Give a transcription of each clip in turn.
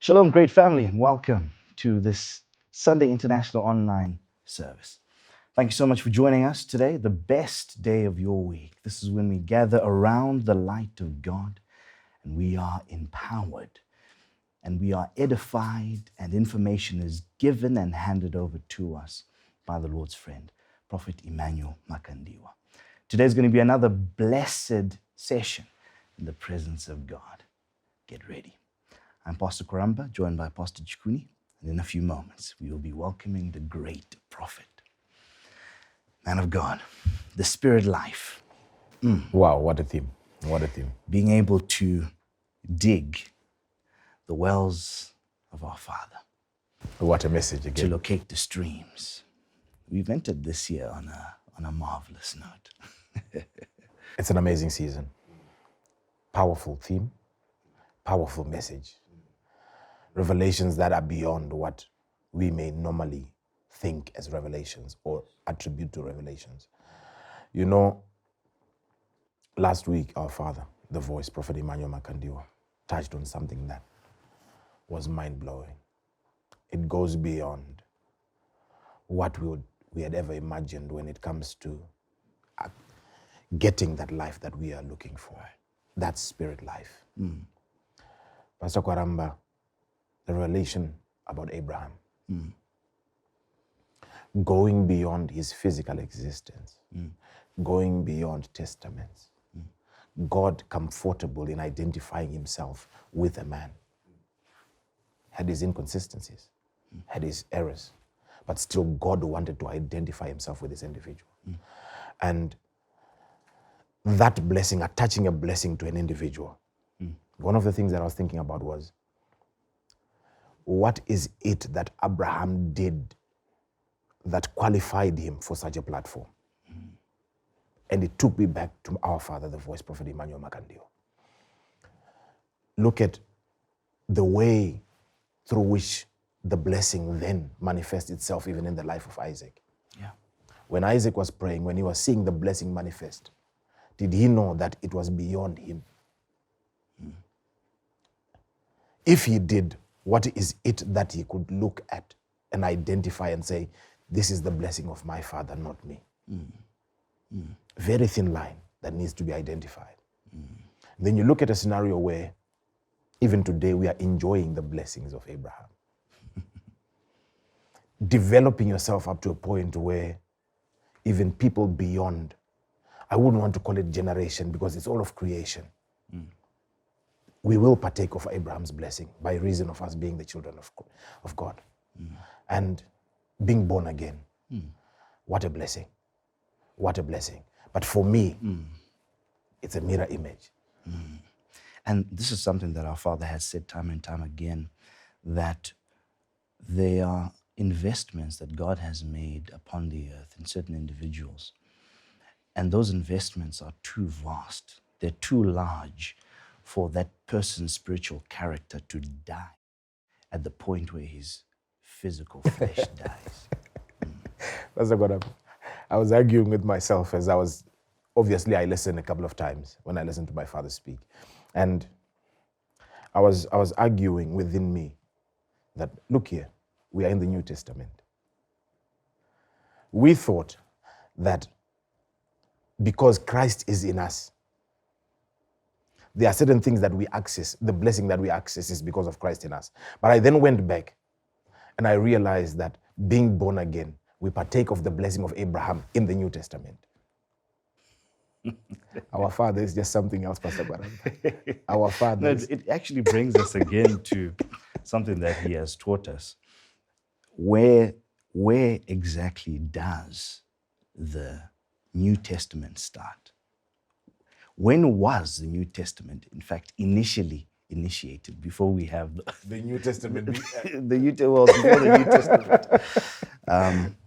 Shalom, great family, and welcome to this Sunday International Online service. Thank you so much for joining us today, the best day of your week. This is when we gather around the light of God and we are empowered and we are edified, and information is given and handed over to us by the Lord's friend, Prophet Emmanuel Makandiwa. Today is going to be another blessed session in the presence of God. Get ready. I'm Pastor Koramba, joined by Pastor Chikuni, and in a few moments, we will be welcoming the great prophet, man of God, the spirit life. Wow, what a theme. What a theme. Being able to dig the wells of our Father, What a message to again. locate the streams. We've entered this year on a marvelous note. It's an amazing season. Powerful theme, powerful message. Revelations that are beyond what we may normally think as revelations or attribute to revelations. You know, last week, our father, the voice, Prophet Emmanuel Makandiwa, touched on something that was mind-blowing. It goes beyond what we had ever imagined when it comes to getting that life that we are looking for, that spirit life. Pastor Kwaramba, the revelation about Abraham, going beyond his physical existence, going beyond testaments, God comfortable in identifying himself with a man, had his inconsistencies, had his errors, but still God wanted to identify himself with this individual. And that blessing, attaching a blessing to an individual, one of the things that I was thinking about was, what is it that Abraham did that qualified him for such a platform? And it took me back to our father, the voice, Prophet Emmanuel Makandiwa. Look at the way through which the blessing then manifests itself even in the life of Isaac. Yeah. When Isaac was praying, when he was seeing the blessing manifest, did he know that it was beyond him? If he did, what is it that he could look at and identify and say, this is the blessing of my father, not me? Very thin line that needs to be identified. Then you look at a scenario where even today we are enjoying the blessings of Abraham. Developing yourself up to a point where even people beyond, I wouldn't want to call it generation because it's all of creation. We will partake of Abraham's blessing by reason of us being the children of God and being born again. What a blessing. What a blessing. But for me, it's a mirror image. And this is something that our Father has said time and time again, that there are investments that God has made upon the earth in certain individuals. And those investments are too vast. They're too large for that person's spiritual character to die at the point where his physical flesh dies. That's what I was arguing with myself as obviously I listened a couple of times when I listened to my father speak. And I was arguing within me that, look here, we are in the New Testament. We thought that because Christ is in us, there are certain things that we access, the blessing that we access is because of Christ in us. But I then went back and I realized that being born again, we partake of the blessing of Abraham in the New Testament. Our Father is just something else, Pastor Baramba. Our Father No, it actually brings us again to something that he has taught us. Where exactly does the New Testament start? When was the New Testament, in fact, initially initiated, before we have the New Testament. before the New Testament?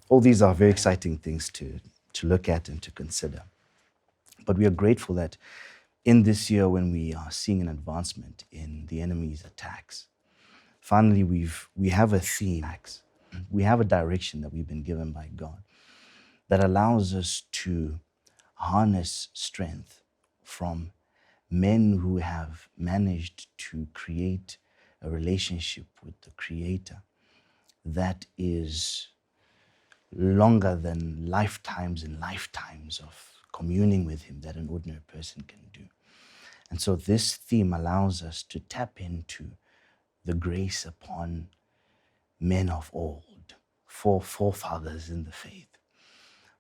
All these are very exciting things to look at and to consider. But we are grateful that in this year, when we are seeing an advancement in the enemy's attacks, finally we have a theme, we have a direction that we've been given by God that allows us to harness strength from men who have managed to create a relationship with the Creator that is longer than lifetimes and lifetimes of communing with Him that an ordinary person can do. And so this theme allows us to tap into the grace upon men of old, forefathers in the faith,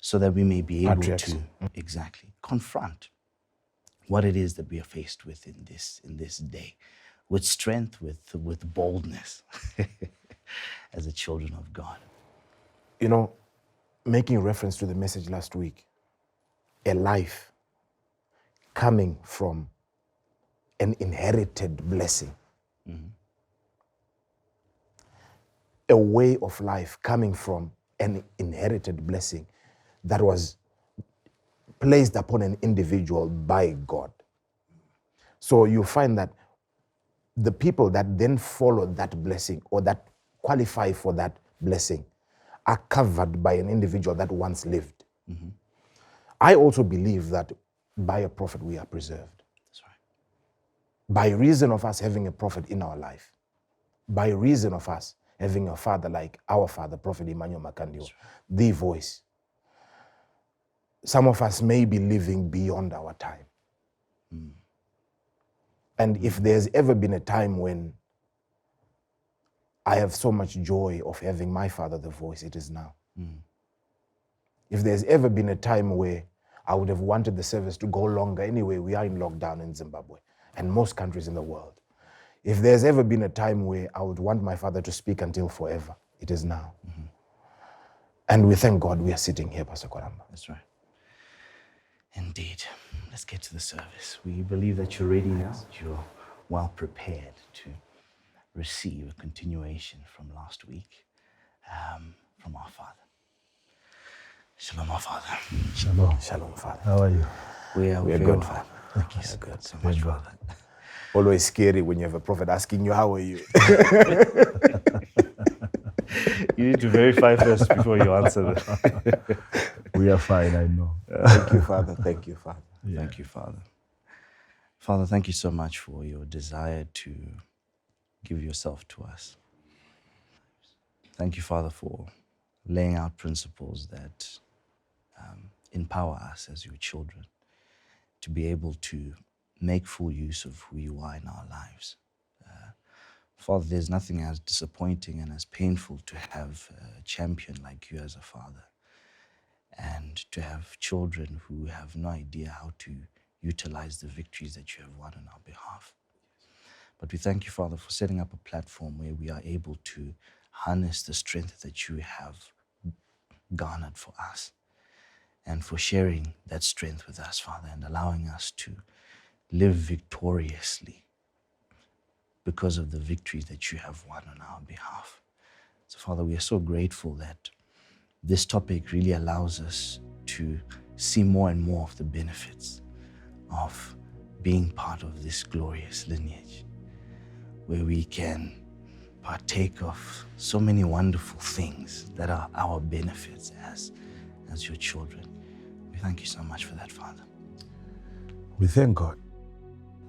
so that we may be able Patriarchs. to exactly confront what it is that we are faced with in this day, with strength, with boldness, as the children of God. You know, making reference to the message last week, a life coming from an inherited blessing. A way of life coming from an inherited blessing that was placed upon an individual by God. So you find that the people that then follow that blessing or that qualify for that blessing are covered by an individual that once lived. I also believe that by a prophet we are preserved. That's right. By reason of us having a prophet in our life, by reason of us having a father like our father, Prophet Emmanuel Makandiwa, Right. the voice. Some of us may be living beyond our time. And if there's ever been a time when I have so much joy of having my father, the voice, it is now. If there's ever been a time where I would have wanted the service to go longer, anyway, we are in lockdown in Zimbabwe and most countries in the world. If there's ever been a time where I would want my father to speak until forever, it is now. And we thank God we are sitting here, Pastor Koramba. That's right. Indeed. Let's get to the service. We believe that you're ready now. You're well prepared to receive a continuation from last week from our Father. Shalom, our Father. Shalom. Shalom, Father. How are you? We are good, well. Father. Thank you so good. So much, Father. Always scary when you have a prophet asking you, how are you? You need to verify first before you answer that. We are fine, I know. Thank you, Father. Thank you, Father. Yeah. Thank you, Father. Father, thank you so much for your desire to give yourself to us. Thank you, Father, for laying out principles that empower us as your children to be able to make full use of who you are in our lives. Father, there's nothing as disappointing and as painful to have a champion like you as a father, and to have children who have no idea how to utilize the victories that you have won on our behalf. But we thank you, Father, for setting up a platform where we are able to harness the strength that you have garnered for us, and for sharing that strength with us, Father, and allowing us to live victoriously because of the victories that you have won on our behalf. So, Father, we are so grateful that this topic really allows us to see more and more of the benefits of being part of this glorious lineage, where we can partake of so many wonderful things that are our benefits as your children. We thank you so much for that, Father. We thank God.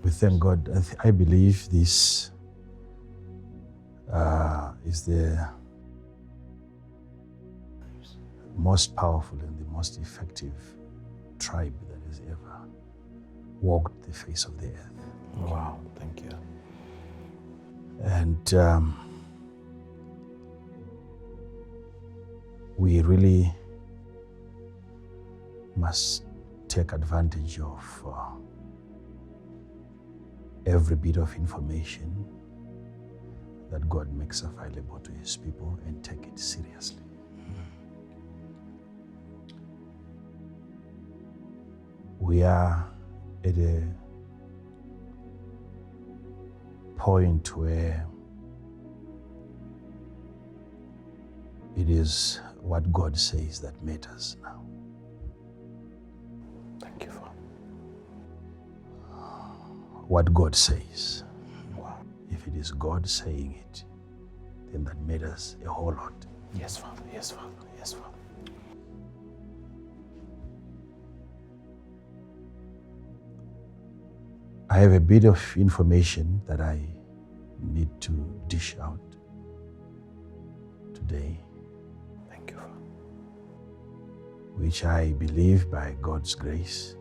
We thank God. I believe this is the most powerful and the most effective tribe that has ever walked the face of the earth. Wow, thank you. And we really must take advantage of every bit of information that God makes available to his people and take it seriously. We are at a point where it is what God says that matters now. Thank you, Father. What God says. Wow. If it is God saying it, then that matters a whole lot. Yes, Father. Yes, Father. Yes, Father. I have a bit of information that I need to dish out today, Thank you, Father. which I believe by God's grace,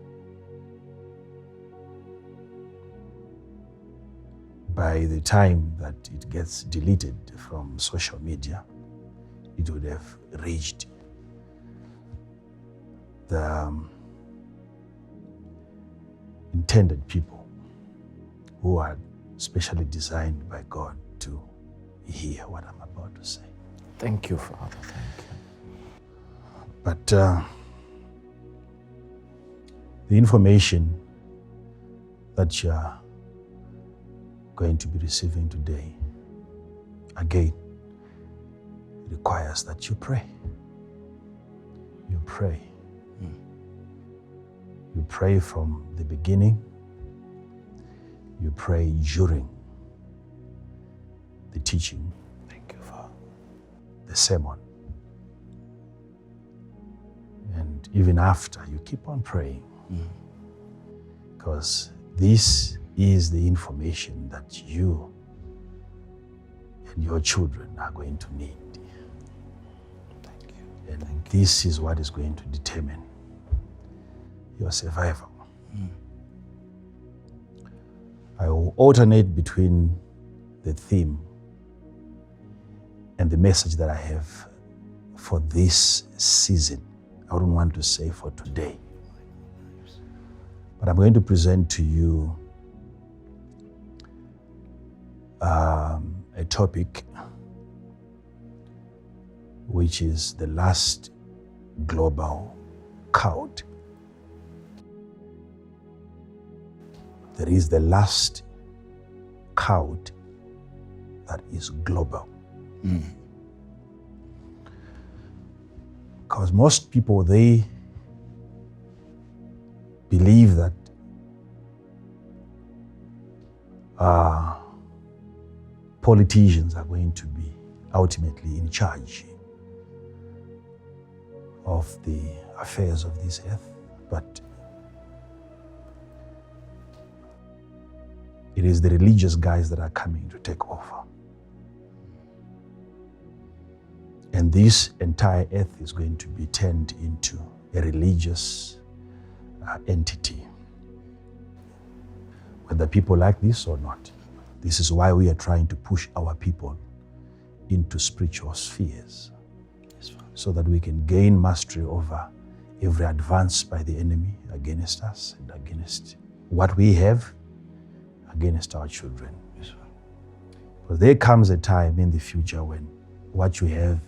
by the time that it gets deleted from social media, it would have reached the intended people who are specially designed by God to hear what I'm about to say. Thank you, Father. Thank you. But the information that you are going to be receiving today, again, requires that you pray. You pray. You pray from the beginning. You pray during the teaching, Thank you, Father. the sermon. And even after, you keep on praying. Because this is the information that you and your children are going to need. Thank you. And this is what is going to determine your survival. I will alternate between the theme and the message that I have for this season. I wouldn't want to say for today. But I'm going to present to you a topic which is the last global count. There is the last count that is global. Because most people, they believe that politicians are going to be ultimately in charge of the affairs of this earth, but it is the religious guys that are coming to take over. And this entire earth is going to be turned into a religious entity, whether people like this or not. This is why we are trying to push our people into spiritual spheres, so that we can gain mastery over every advance by the enemy against us and against what we have, against our children. Because there comes a time in the future when what you have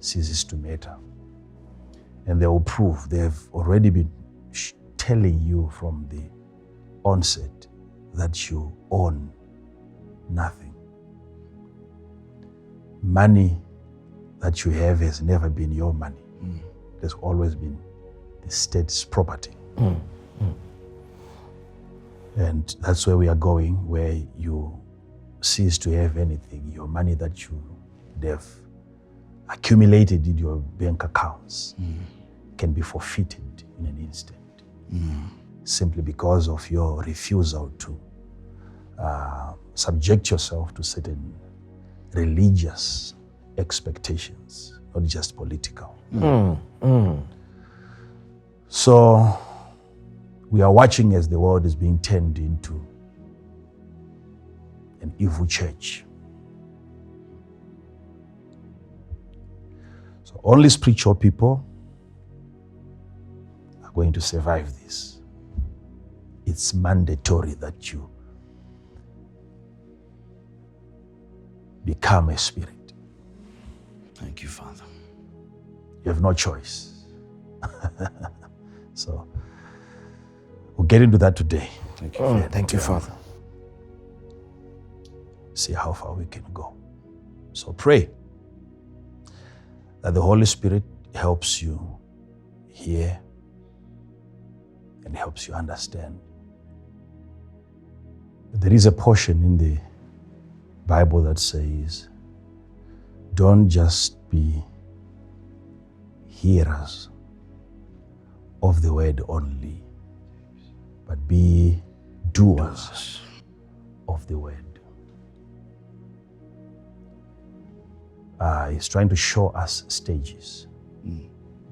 ceases to matter. And they will prove, they have already been telling you from the onset that you own nothing. Money that you have has never been your money. It has always been the state's property. And that's where we are going, where you cease to have anything. Your money that you have accumulated in your bank accounts can be forfeited in an instant, simply because of your refusal to subject yourself to certain religious expectations, not just political. So we are watching as the world is being turned into an evil church. So only spiritual people are going to survive this. It's mandatory that you become a spirit. Thank you, Father. You have no choice. So we'll get into that today. Thank you. Thank you, Father. See how far we can go. So pray that the Holy Spirit helps you hear and helps you understand. There is a portion in the Bible that says, don't just be hearers of the word only, but be doers of the word. He's trying to show us stages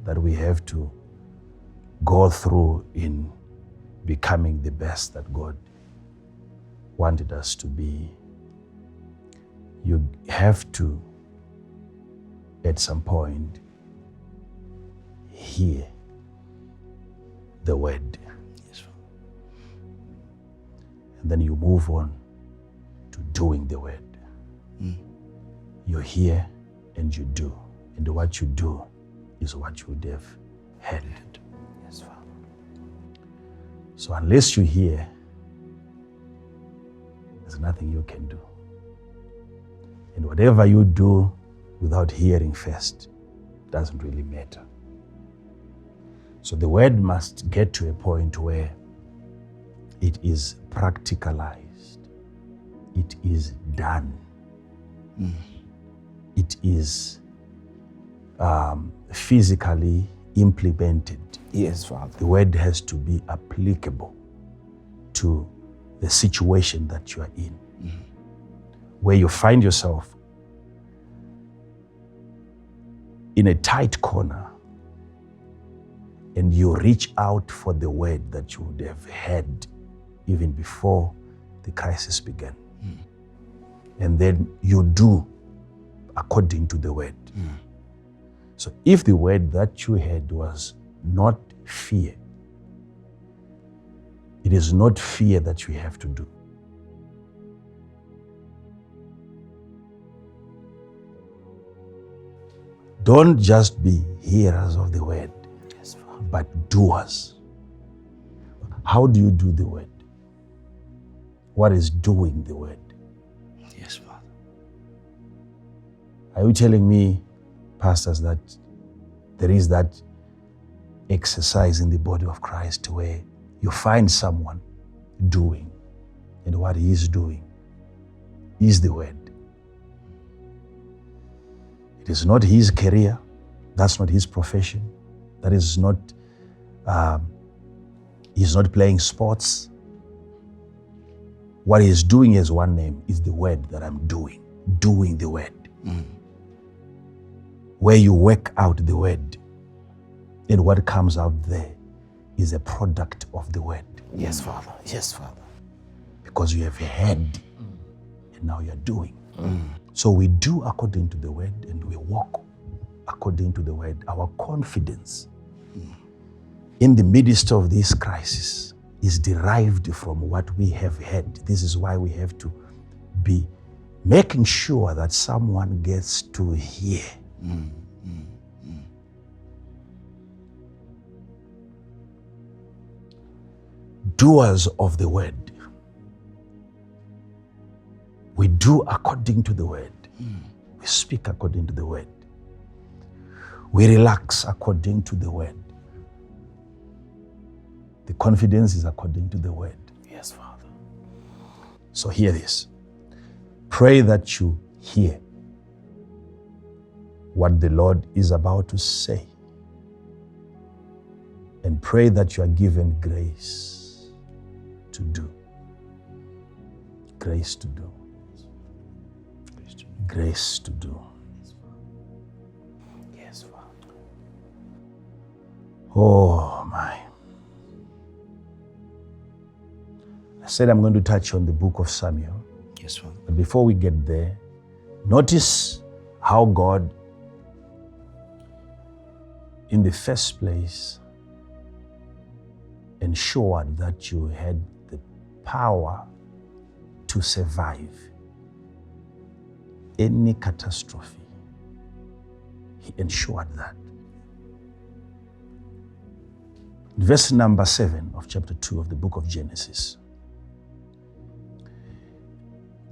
that we have to go through in becoming the best that God wanted us to be. You have to, at some point, hear the word. Yes. And then you move on to doing the word. You hear and you do. And what you do is what you would have heard. Yes, Father. So unless you hear, there's nothing you can do. And whatever you do without hearing first doesn't really matter. So the word must get to a point where it is practicalized. It is done. It is physically implemented. Yes, Father. The word has to be applicable to the situation that you are in. Where you find yourself in a tight corner and you reach out for the word that you would have had even before the crisis began. And then you do according to the word. So if the word that you had was not fear, it is not fear that you have to do. Don't just be hearers of the word, but doers. How do you do the word? What is doing the word? Yes, Father. Are you telling me, pastors, that there is that exercise in the body of Christ where you find someone doing, and what he is doing is the word? It is not his career. That's not his profession. That is not, he's not playing sports. What he's doing is one name, is the word that I'm doing the word. Where you work out the word, and what comes out there is a product of the word. Yes, Father. Yes, Father. Because you have heard, and now you're doing. So we do according to the word, and we walk according to the word. Our confidence in the midst of this crisis is derived from what we have heard. This is why we have to be making sure that someone gets to hear. Doers of the word. We do according to the word. We speak according to the word. We relax according to the word. The confidence is according to the word. Yes, Father. So hear this. Pray that you hear what the Lord is about to say. And pray that you are given grace to do. Grace to do. Grace to do. Yes, Father. Oh my. I said I'm going to touch on the book of Samuel. Yes, Father. But before we get there, notice how God, in the first place, ensured that you had the power to survive any catastrophe. He ensured that. Verse number 7 of chapter 2 of the book of Genesis.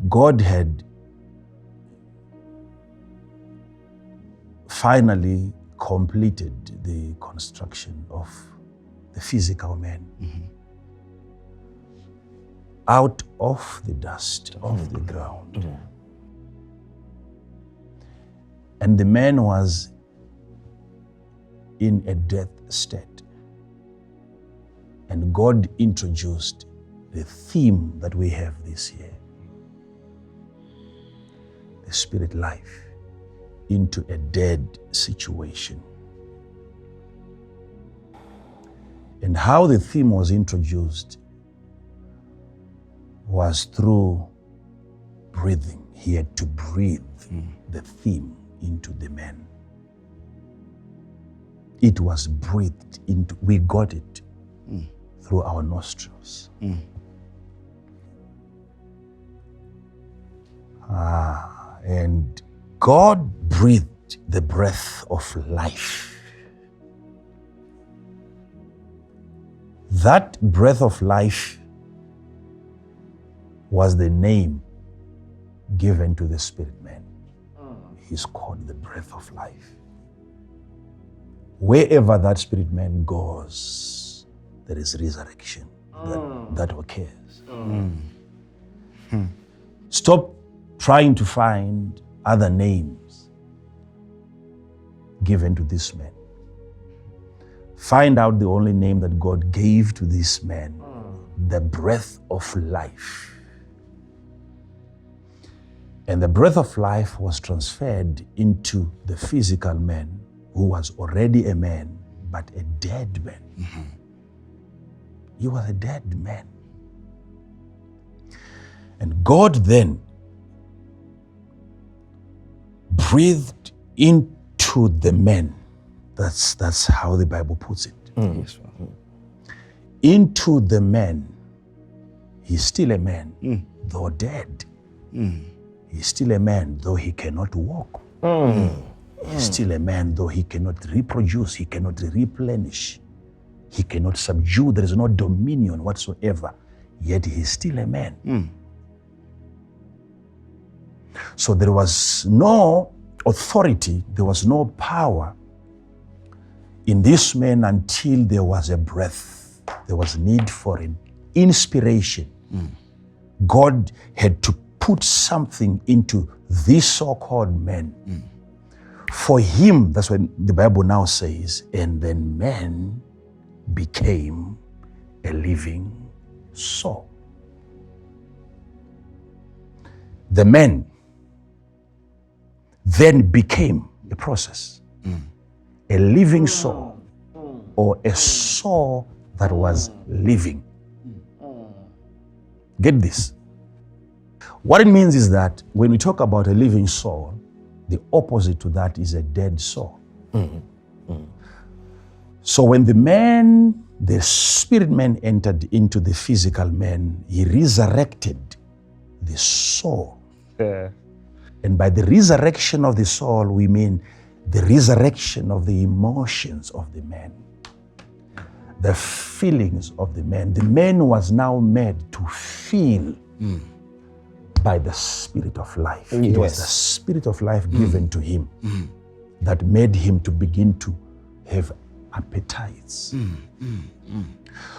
God had finally completed the construction of the physical man. Out of the dust of the ground. And the man was in a death state. And God introduced the theme that we have this year. The spirit life into a dead situation. And how the theme was introduced was through breathing. He had to breathe the theme into the man. It was breathed into, we got it through our nostrils. And God breathed the breath of life. That breath of life was the name given to the spirit man. He's called the breath of life. Wherever that spirit man goes, there is resurrection that occurs. Stop trying to find other names given to this man. Find out the only name that God gave to this man, the breath of life. And the breath of life was transferred into the physical man who was already a man, but a dead man. He was a dead man. And God then breathed into the man. That's how the Bible puts it. Yes, Into the man. He's still a man, though dead. He's still a man, though he cannot walk. He's still a man, though he cannot reproduce, he cannot replenish, he cannot subdue. There is no dominion whatsoever. Yet he's still a man. So there was no authority, there was no power in this man until there was a breath. There was need for an inspiration. God had to put something into this so-called man. For him, that's what the Bible now says, and then man became a living soul. The man then became a process, a living soul, or a soul that was living. Get this. What it means is that when we talk about a living soul, the opposite to that is a dead soul. So when the spirit man entered into the physical man, he resurrected the soul. And by the resurrection of the soul, we mean the resurrection of the emotions of the man, the feelings of the man. The man was now made to feel by the Spirit of life. It was the Spirit of life given to him that made him to begin to have appetites.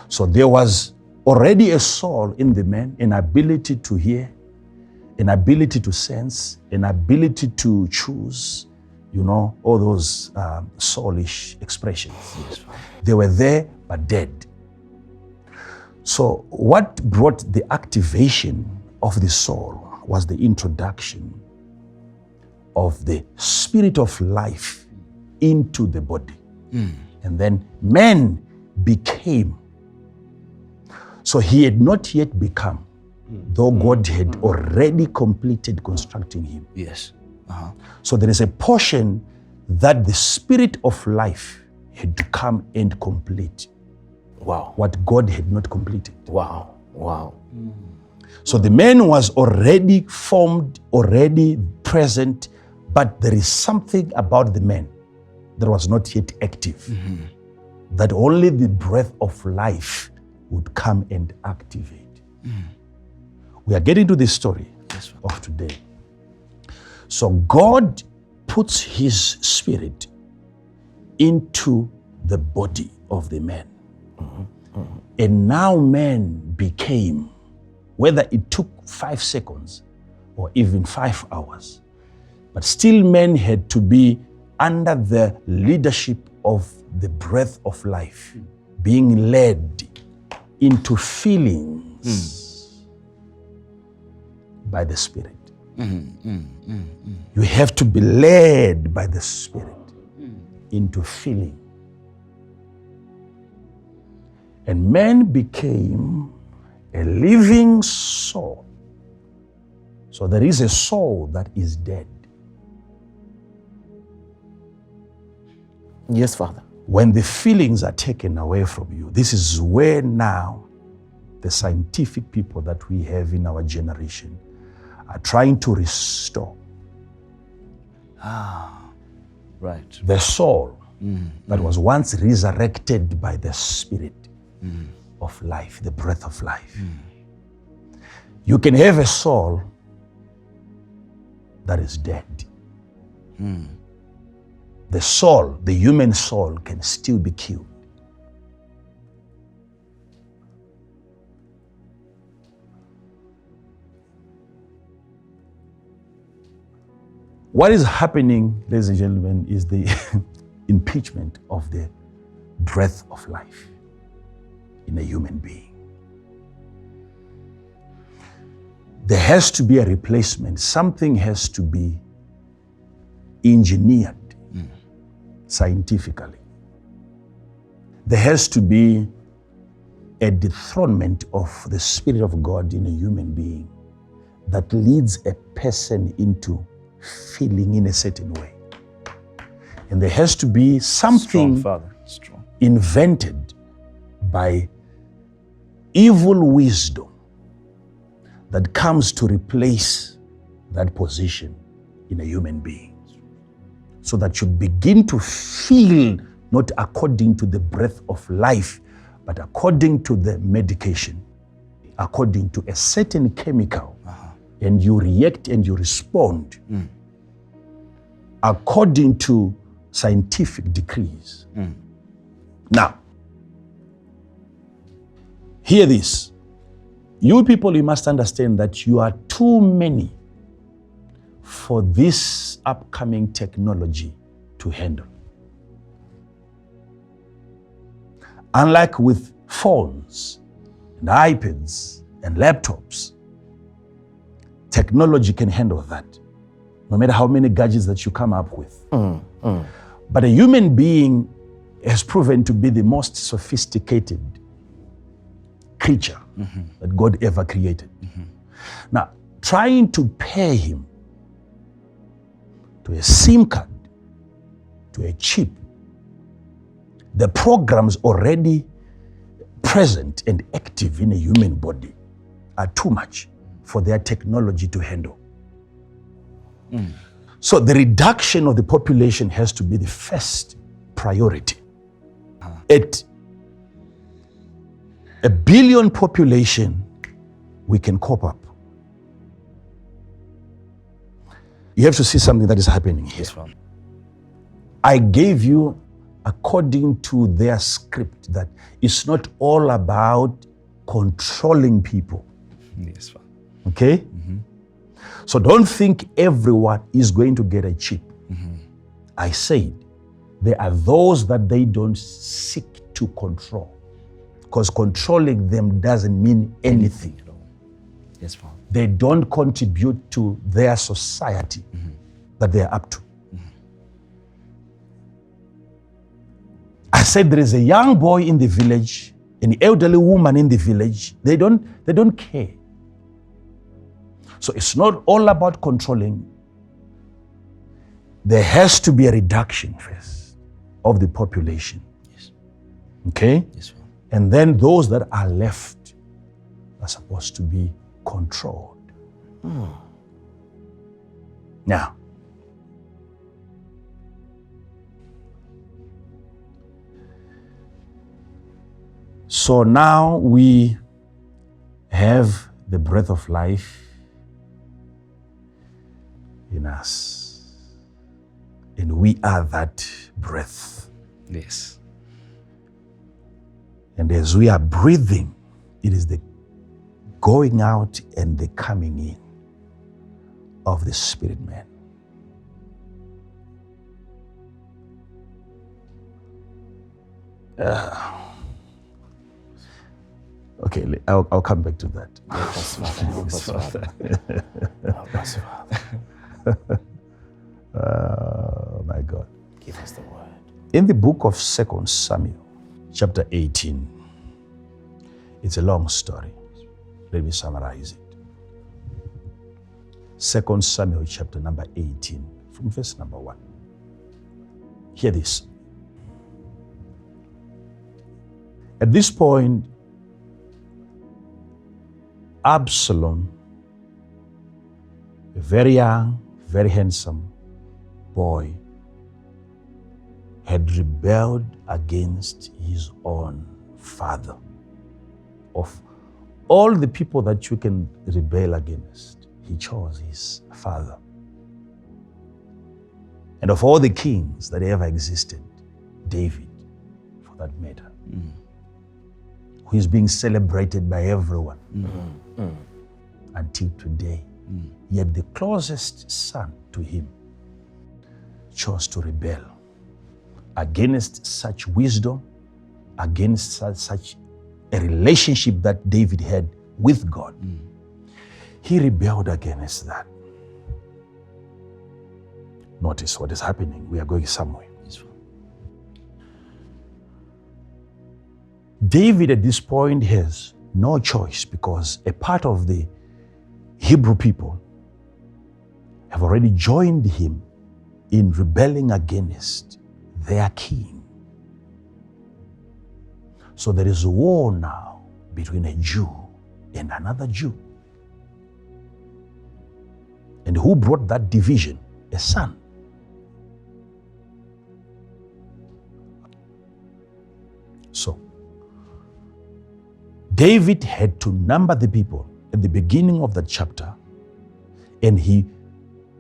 So there was already a soul in the man, an ability to hear, an ability to sense, an ability to choose, all those soulish expressions. They were there, but dead. So what brought the activation of the soul was the introduction of the Spirit of life into the body. And then man became. So he had not yet become, though God had already completed constructing him. Yes. So there is a portion that the Spirit of life had to come and complete. Wow. What God had not completed. Wow. So the man was already formed, already present, but there is something about the man that was not yet active. That only the breath of life would come and activate. We are getting to the story of today. So God puts his spirit into the body of the man. And now man became, whether it took 5 seconds or even 5 hours, but still man had to be under the leadership of the breath of life, being led into feelings by the Spirit. You have to be led by the Spirit into feeling. And man became a living soul. So there is a soul that is dead. Yes, Father. When the feelings are taken away from you, this is where now the scientific people that we have in our generation are trying to restore Right. the soul that was once resurrected by the Spirit of life, the breath of life. You can have a soul that is dead. The soul, the human soul, can still be killed. What is happening, ladies and gentlemen, is the impeachment of the breath of life in a human being. There has to be a replacement. Something has to be engineered scientifically. There has to be a dethronement of the Spirit of God in a human being that leads a person into feeling in a certain way. And there has to be something Strong, Father. Strong. invented by evil wisdom that comes to replace that position in a human being, so that you begin to feel not according to the breath of life, but according to the medication, according to a certain chemical, and you react and you respond according to scientific decrees. Now, hear this. You people, you must understand that you are too many for this upcoming technology to handle. Unlike with phones and iPads and laptops, technology can handle that, no matter how many gadgets that you come up with. But a human being has proven to be the most sophisticated creature that God ever created. Now, trying to pair him to a SIM card, to a chip, the programs already present and active in a human body are too much for their technology to handle. So the reduction of the population has to be the first priority. At 1 billion population, we can cope up. You have to see something that is happening here. I gave you according to their script that it's not all about controlling people. Yes, Father. Okay? So don't think everyone is going to get a chip. I said, there are those that they don't seek to control, because controlling them doesn't mean anything. Yes, Father. They don't contribute to their society that they are up to. I said there is a young boy in the village, an elderly woman in the village. They don't care. So it's not all about controlling. There has to be a reduction first of the population. Yes. Okay? Yes, Father. And then those that are left are supposed to be controlled. Now, so now we have the breath of life in us, and we are that breath. Yes. And as we are breathing, it is the going out and the coming in of the spirit man. Okay, I'll come back to that. Help us, Father. Help us, Father. Merciful Father. Oh my God. Give us the word. In the book of 2 Samuel, chapter 18, it's a long story. Let me summarize it. 2 Samuel chapter number 18, from verse number 1. Hear this. At this point, Absalom, a very young, very handsome boy, had rebelled against his own father. Of all the people that you can rebel against, he chose his father. And of all the kings that ever existed, David, for that matter, who is being celebrated by everyone until today, yet the closest son to him chose to rebel against such wisdom, against such a relationship that David had with God. He rebelled against that. Notice what is happening. We are going somewhere. David at this point has no choice, because a part of the Hebrew people have already joined him in rebelling against their king. So there is a war now between a Jew and another Jew. And who brought that division? A son. So David had to number the people at the beginning of the chapter, and he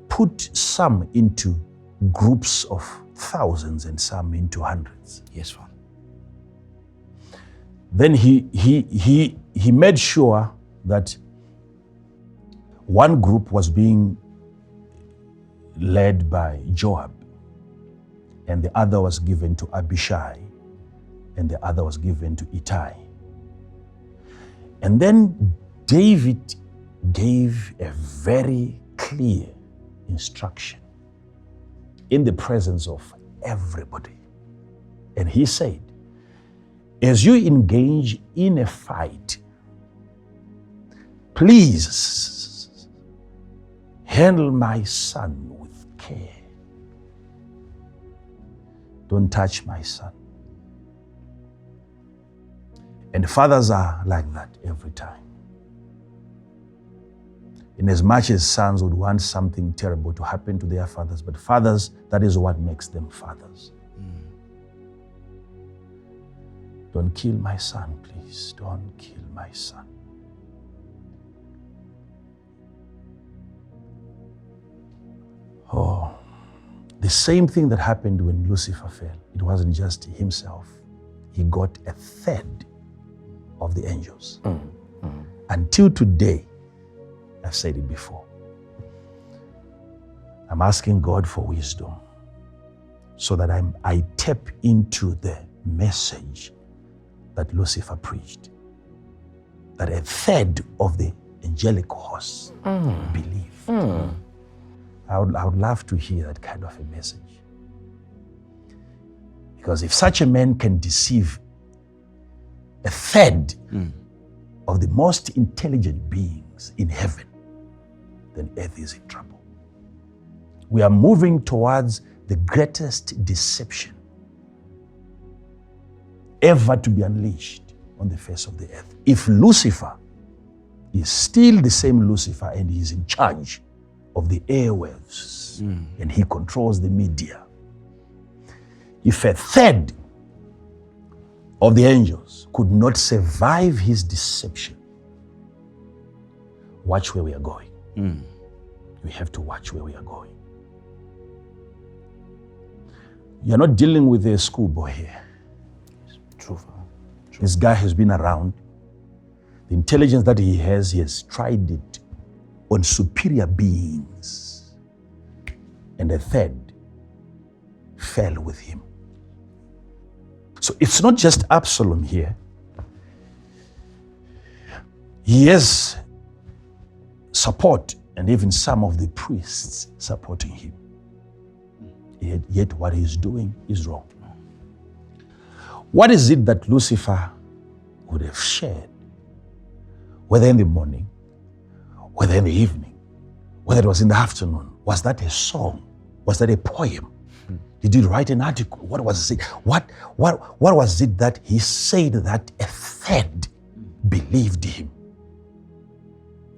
put some into groups of thousands and some into hundreds. Yes, Father. Then he made sure that one group was being led by Joab, and the other was given to Abishai, and the other was given to Ittai. And then David gave a very clear instruction in the presence of everybody. And he said, as you engage in a fight, please handle my son with care. Don't touch my son. And fathers are like that every time. In as much as sons would want something terrible to happen to their fathers, but fathers, that is what makes them fathers. Don't kill my son, please. Don't kill my son. Oh, the same thing that happened when Lucifer fell. It wasn't just himself. He got a third of the angels. Until today, I've said it before, I'm asking God for wisdom so that I tap into the message that Lucifer preached, that a third of the angelic hosts believe. I would love to hear that kind of a message. Because if such a man can deceive a third of the most intelligent beings in heaven, then earth is in trouble. We are moving towards the greatest deception ever to be unleashed on the face of the earth. If Lucifer is still the same Lucifer and he is in charge of the airwaves and he controls the media, if a third of the angels could not survive his deception, watch where we are going. We have to watch where we are going. You're not dealing with a schoolboy here. True. This guy has been around. The intelligence that he has tried it on superior beings. And a third fell with him. So it's not just Absalom here. He has support and even some of the priests supporting him. Yet what he's doing is wrong. What is it that Lucifer would have shared, whether in the morning, whether in the evening, whether it was in the afternoon? Was that a song? Was that a poem? Did he write an article? What was it? What was it that he said that a third believed him?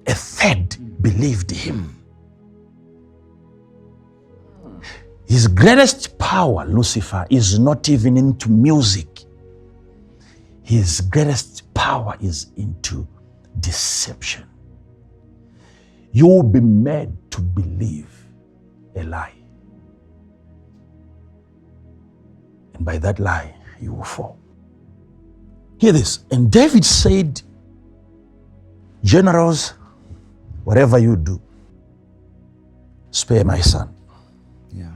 A third believed him. His greatest power, Lucifer, is not even into music. His greatest power is into deception. You will be made to believe a lie. And by that lie, you will fall. Hear this. And David said, generals, whatever you do, spare my son. Yeah.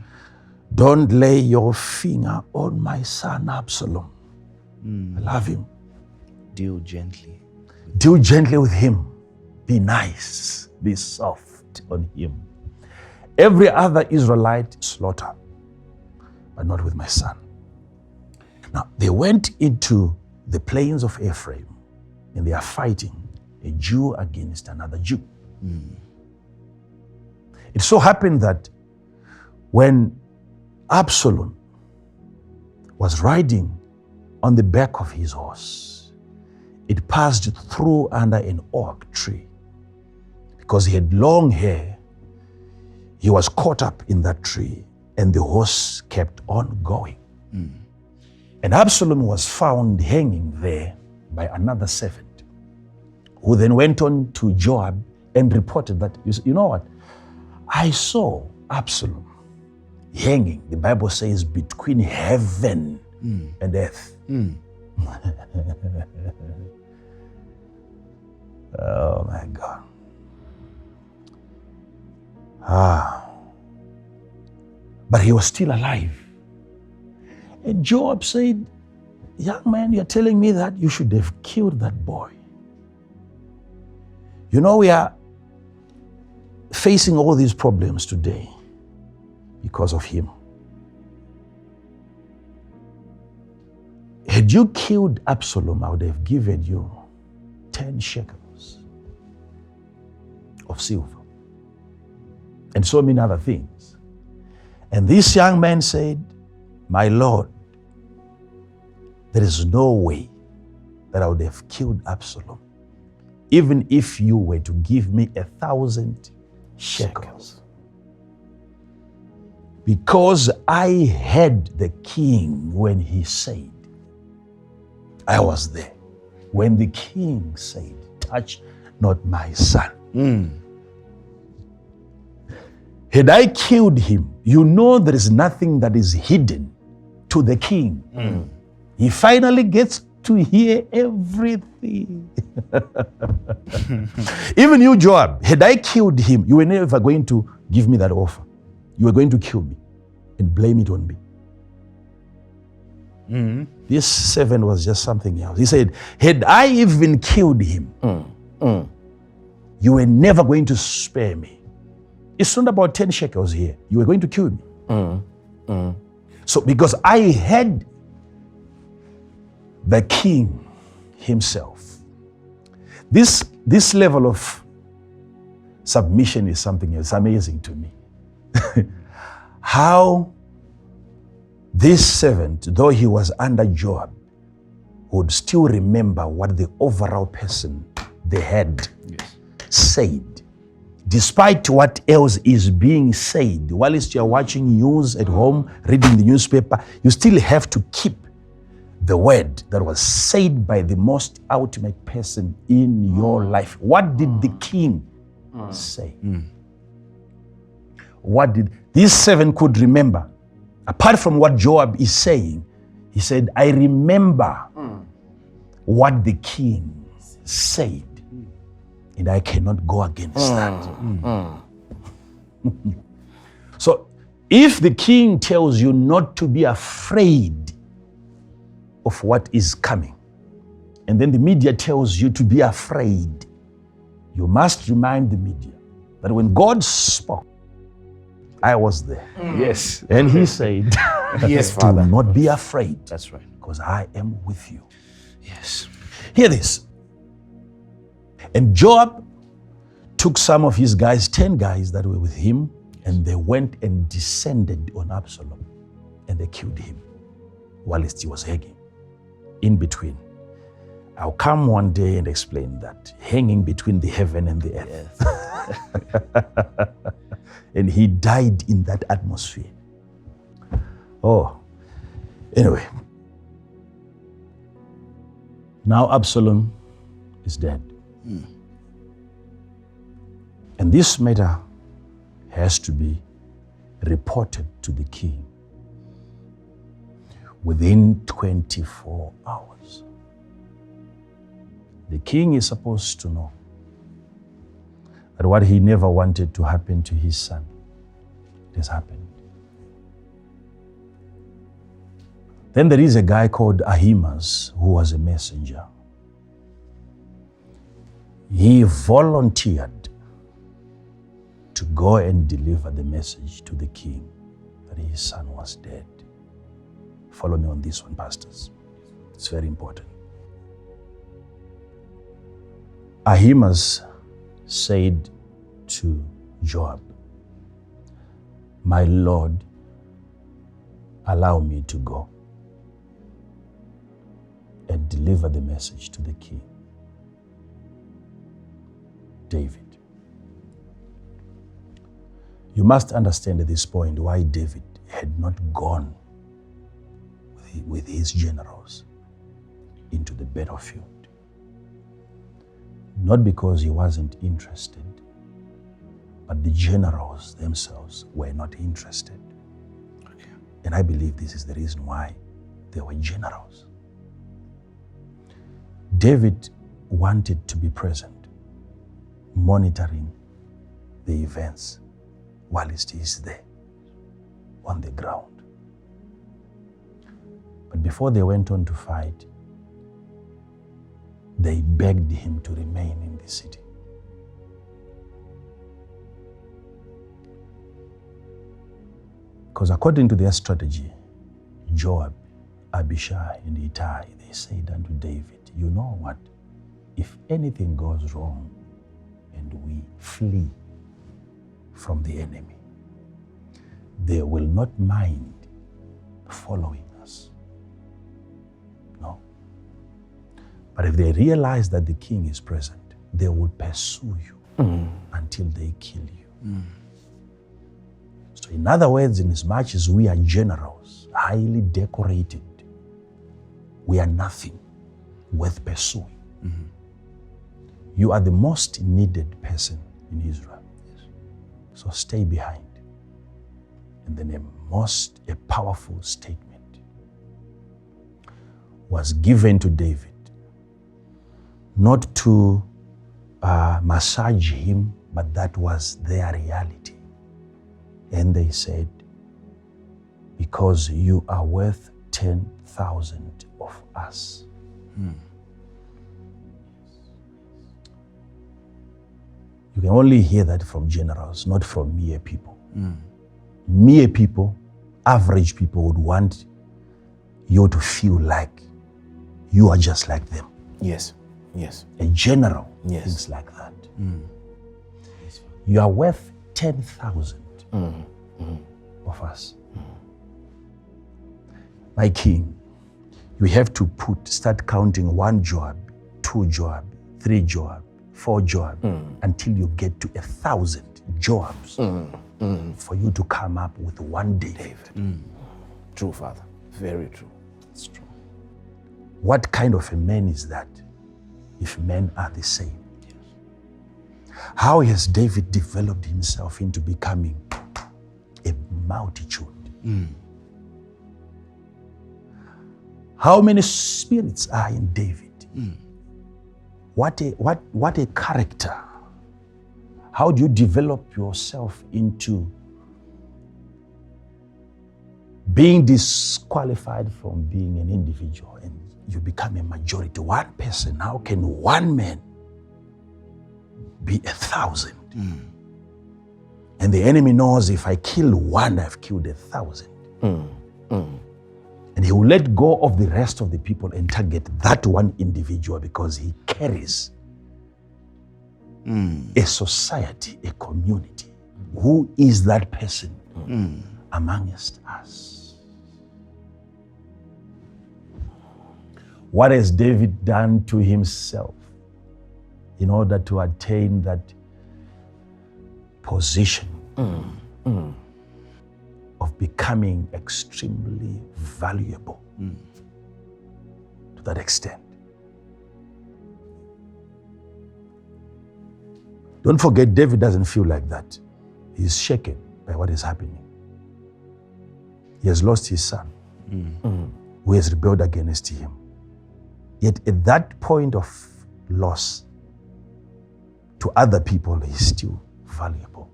Don't lay your finger on my son Absalom. I love him. Deal gently. Deal gently with him. Be nice. Be soft on him. Every other Israelite slaughter, but not with my son. Now, they went into the plains of Ephraim and they are fighting a Jew against another Jew. It so happened that when Absalom was riding on the back of his horse, it passed through under an oak tree. Because he had long hair, he was caught up in that tree and the horse kept on going. And Absalom was found hanging there by another servant, who then went on to Joab and reported that, you know what, I saw Absalom hanging, the Bible says, between heaven and earth. Oh my God. But he was still alive. And Joab said, young man, you're telling me that you should have killed that boy. You know, we are facing all these problems today because of him. Had you killed Absalom, I would have given you 10 shekels of silver and so many other things. And this young man said, my Lord, there is no way that I would have killed Absalom, even if you were to give me 1,000 shekels. Because I heard the king when he said, I was there when the king said, touch not my son. Had I killed him, you know there is nothing that is hidden to the king. He finally gets to hear everything. Even you, Joab, had I killed him, you were never going to give me that offer. You were going to kill me and blame it on me. This servant was just something else. He said, had I even killed him, you were never going to spare me. It's not about 10 shekels here. You were going to kill me. So because I had the king himself, this level of submission is something else. Amazing to me. How this servant, though he was under Joab, would still remember what the overall person they had said. Despite what else is being said, whilst you're watching news at home, reading the newspaper, you still have to keep the word that was said by the most ultimate person in your life. What did the king say? What did this servant could remember? Apart from what Joab is saying, he said, I remember what the king said. And I cannot go against that. So if the king tells you not to be afraid of what is coming, and then the media tells you to be afraid, you must remind the media that when God spoke, I was there. Yes. And he said, Yes, do Father. not be afraid, That's right. because I am with you. Yes. Hear this. And Joab took some of his guys, 10 guys that were with him, and they went and descended on Absalom, and they killed him whilst he was hanging in between. I'll come one day and explain that. Hanging between the heaven and the earth. And he died in that atmosphere. Oh, anyway. Now Absalom is dead. And this matter has to be reported to the king within 24 hours. The king is supposed to know that what he never wanted to happen to his son has happened. Then there is a guy called Ahimaaz who was a messenger. He volunteered to go and deliver the message to the king that his son was dead. Follow me on this one, pastors. It's very important. Ahimaaz said to Joab, "My Lord, allow me to go and deliver the message to the king." David. You must understand at this point why David had not gone with his generals into the battlefield. Not because he wasn't interested, but the generals themselves were not interested. Okay. And I believe this is the reason why they were generals. David wanted to be present, monitoring the events whilst he is there on the ground. But before they went on to fight, they begged him to remain in the city. Because according to their strategy, Joab, Abishai, and Ittai, they said unto David, "You know what? If anything goes wrong and we flee from the enemy, they will not mind following us. No. But if they realize that the king is present, they will pursue you until they kill you." So in other words, in as much as we are generals, highly decorated, we are nothing worth pursuing. You are the most needed person in Israel. So stay behind. And then a powerful statement was given to David, not to massage him, but that was their reality. And they said, "Because you are worth 10,000 of us." You can only hear that from generals, not from mere people. Mere people, average people would want you to feel like you are just like them. Yes. Yes. A general Yes. thinks like that. You are worth 10,000 of us. My king, you have to start counting 1 Joab, 2 Joab, 3 Joab, 4 Joab, until you get to 1,000 Joabs for you to come up with 1 David. True, Father. Very true. It's true. What kind of a man is that if men are the same? How has David developed himself into becoming a multitude? How many spirits are in David? What a character. How do you develop yourself into being disqualified from being an individual and you become a majority? One person, how can one man be 1,000? And the enemy knows if I kill one, I've killed 1,000. And he will let go of the rest of the people and target that one individual because he carries a society, a community. Who is that person amongst us? What has David done to himself in order to attain that position of becoming extremely valuable to that extent? Don't forget, David doesn't feel like that. He's shaken by what is happening. He has lost his son, who has rebelled against him. Yet at that point of loss, to other people, he's still valuable.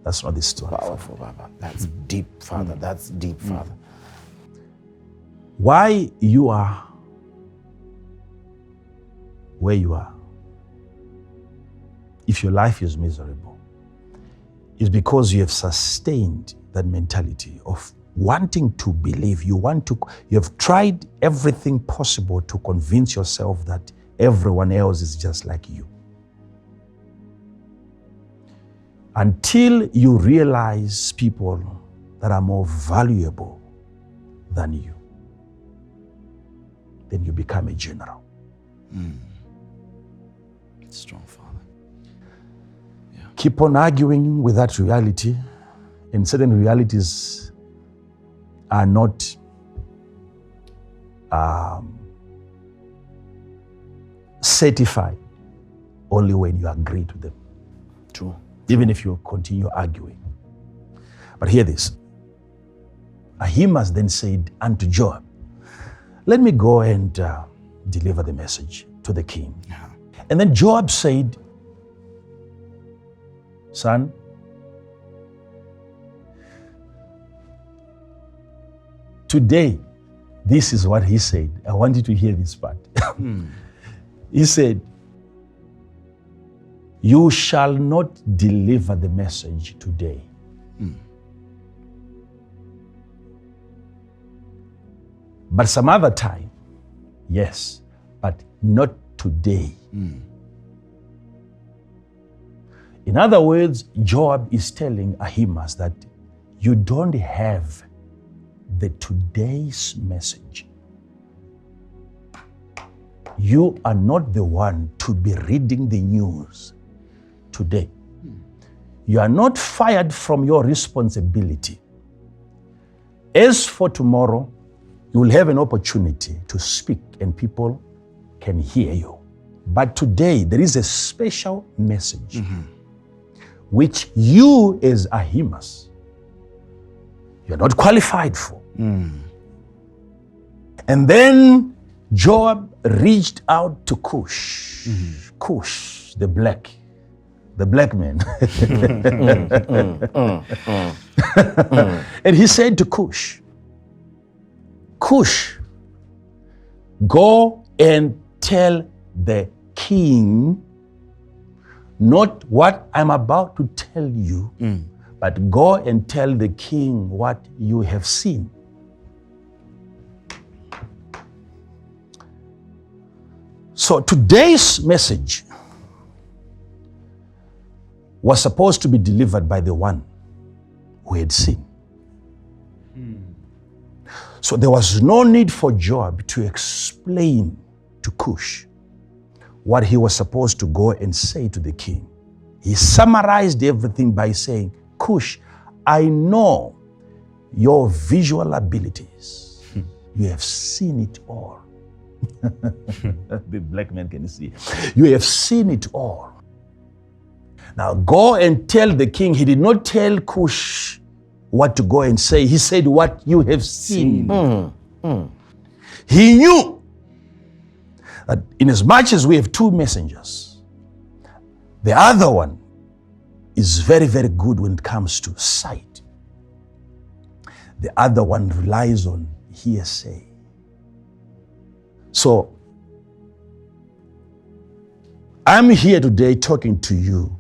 That's not the story. Powerful, Baba. That's deep, Father. That's deep, Father. Why you are where you are, if your life is miserable, is because you have sustained that mentality of wanting to believe. You have tried everything possible to convince yourself that everyone else is just like you. Until you realize people that are more valuable than you, then you become a general. Strong, Father. Keep on arguing with that reality, and certain realities are not certified only when you agree to them. True. Even if you continue arguing. But hear this. Ahimaaz then said unto Joab, let me go and deliver the message to the king. And then Joab said, son, today, this is what he said. I want you to hear this part. He said, you shall not deliver the message today. But some other time, yes, but not today. In other words, Joab is telling Ahimaaz that you don't have the today's message. You are not the one to be reading the news today. You are not fired from your responsibility. As for tomorrow, you will have an opportunity to speak and people can hear you. But today, there is a special message which you as Ahimaaz, you're not qualified for. And then Joab reached out to Cush, Cush, the black man. And he said to Cush, Cush, go and tell the king not what I'm about to tell you, but go and tell the king what you have seen. So today's message was supposed to be delivered by the one who had seen. So there was no need for Joab to explain to Cush what he was supposed to go and say to the king. He summarized everything by saying, Cush, I know your visual abilities. You have seen it all. The black man can see. You have seen it all. Now go and tell the king. He did not tell Cush what to go and say. He said what you have seen. He knew that in as much as we have two messengers, the other one is very, very good when it comes to sight. The other one relies on hearsay. So, I'm here today talking to you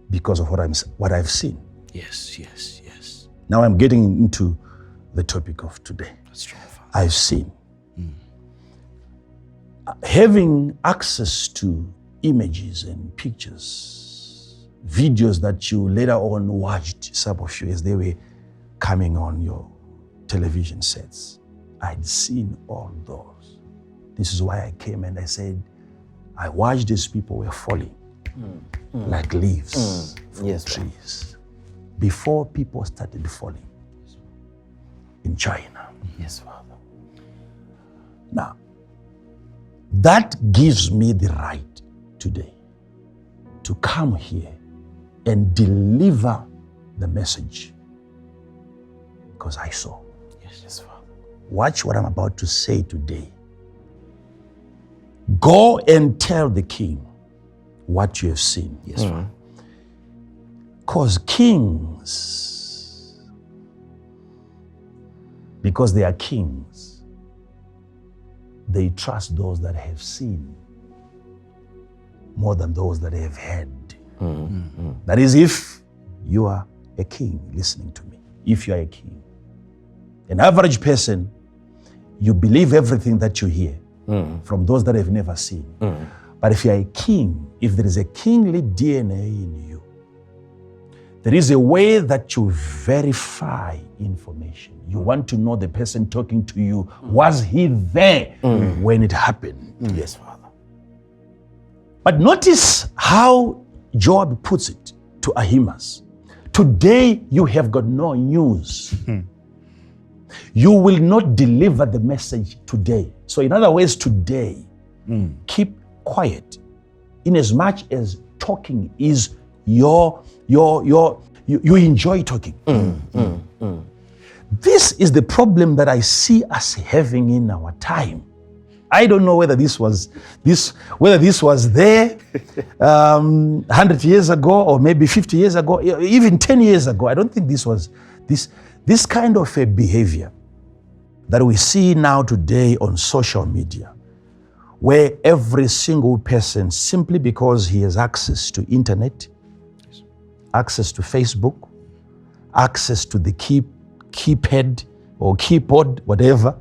because of what I've seen. Yes, yes, yes. Now I'm getting into the topic of today. That's true, Father. I've seen. Having access to images and pictures, videos that you later on watched, some of you, as they were coming on your television sets, I'd seen all those. This is why I came and I said, I watched these people were falling like leaves from trees before people started falling in China. Yes, Father. Now, that gives me the right today to come here and deliver the message because I saw. Yes, Father. Watch what I'm about to say today. Go and tell the king what you have seen. Yes, Father. Because kings, because they are kings, they trust those that have seen more than those that have heard. That is, if you are a king listening to me, if you are a king. An average person, you believe everything that you hear from those that have never seen. But if you are a king, if there is a kingly DNA in you, there is a way that you verify information. You want to know the person talking to you, was he there when it happened? Yes, Father. But notice how Joab puts it to Ahimaaz. Today you have got no news. You will not deliver the message today. So in other words, today, keep quiet. In as much as talking is you enjoy talking. This is the problem that I see us having in our time. I don't know whether this was there 100 years ago or maybe 50 years ago, even 10 years ago. I don't think this was this kind of a behavior that we see now today on social media, where every single person, simply because he has access to internet, access to Facebook, access to the keypad or keyboard, whatever,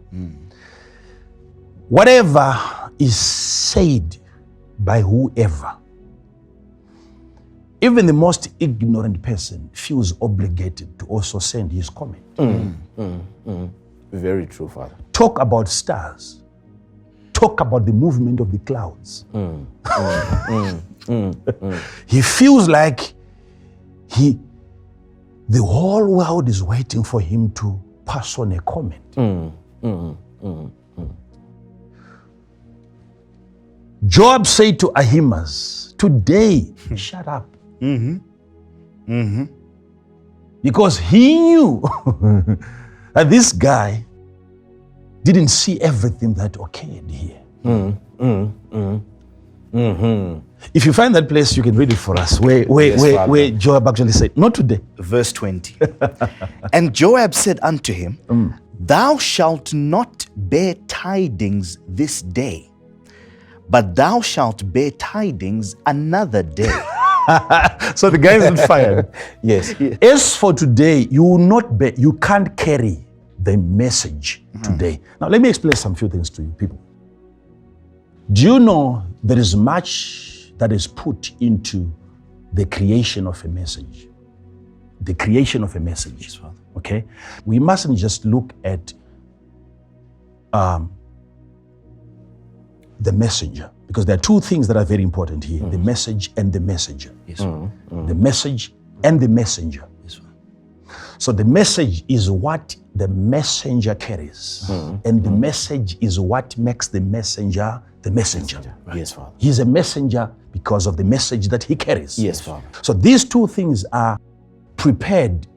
whatever is said by whoever, even the most ignorant person feels obligated to also send his comment. Very true, Father. Talk about stars. Talk about the movement of the clouds. He feels like the whole world is waiting for him to pass on a comment. Joab said to Ahimaaz, today, shut up. Because he knew that this guy didn't see everything that occurred here. If you find that place, you can read it for us, where Joab actually said, not today. Verse 20. And Joab said unto him, Thou shalt not bear tidings this day, but thou shalt bear tidings another day. So the guy isn't fired. Yes. As for today, you will not bear, you can't carry the message today. Now let me explain some few things to you people. Do you know there is much that is put into the creation of a message? The creation of a message. Yes, Father. Okay? We mustn't just look at the messenger, because there are two things that are very important here, the message and the messenger. Yes, Father. The message and the messenger. Yes, Father. So the message is what the messenger carries, and the message is what makes the messenger the messenger. Right. Yes, Father. He's a messenger because of the message that he carries. Yes, Father. So these two things are prepared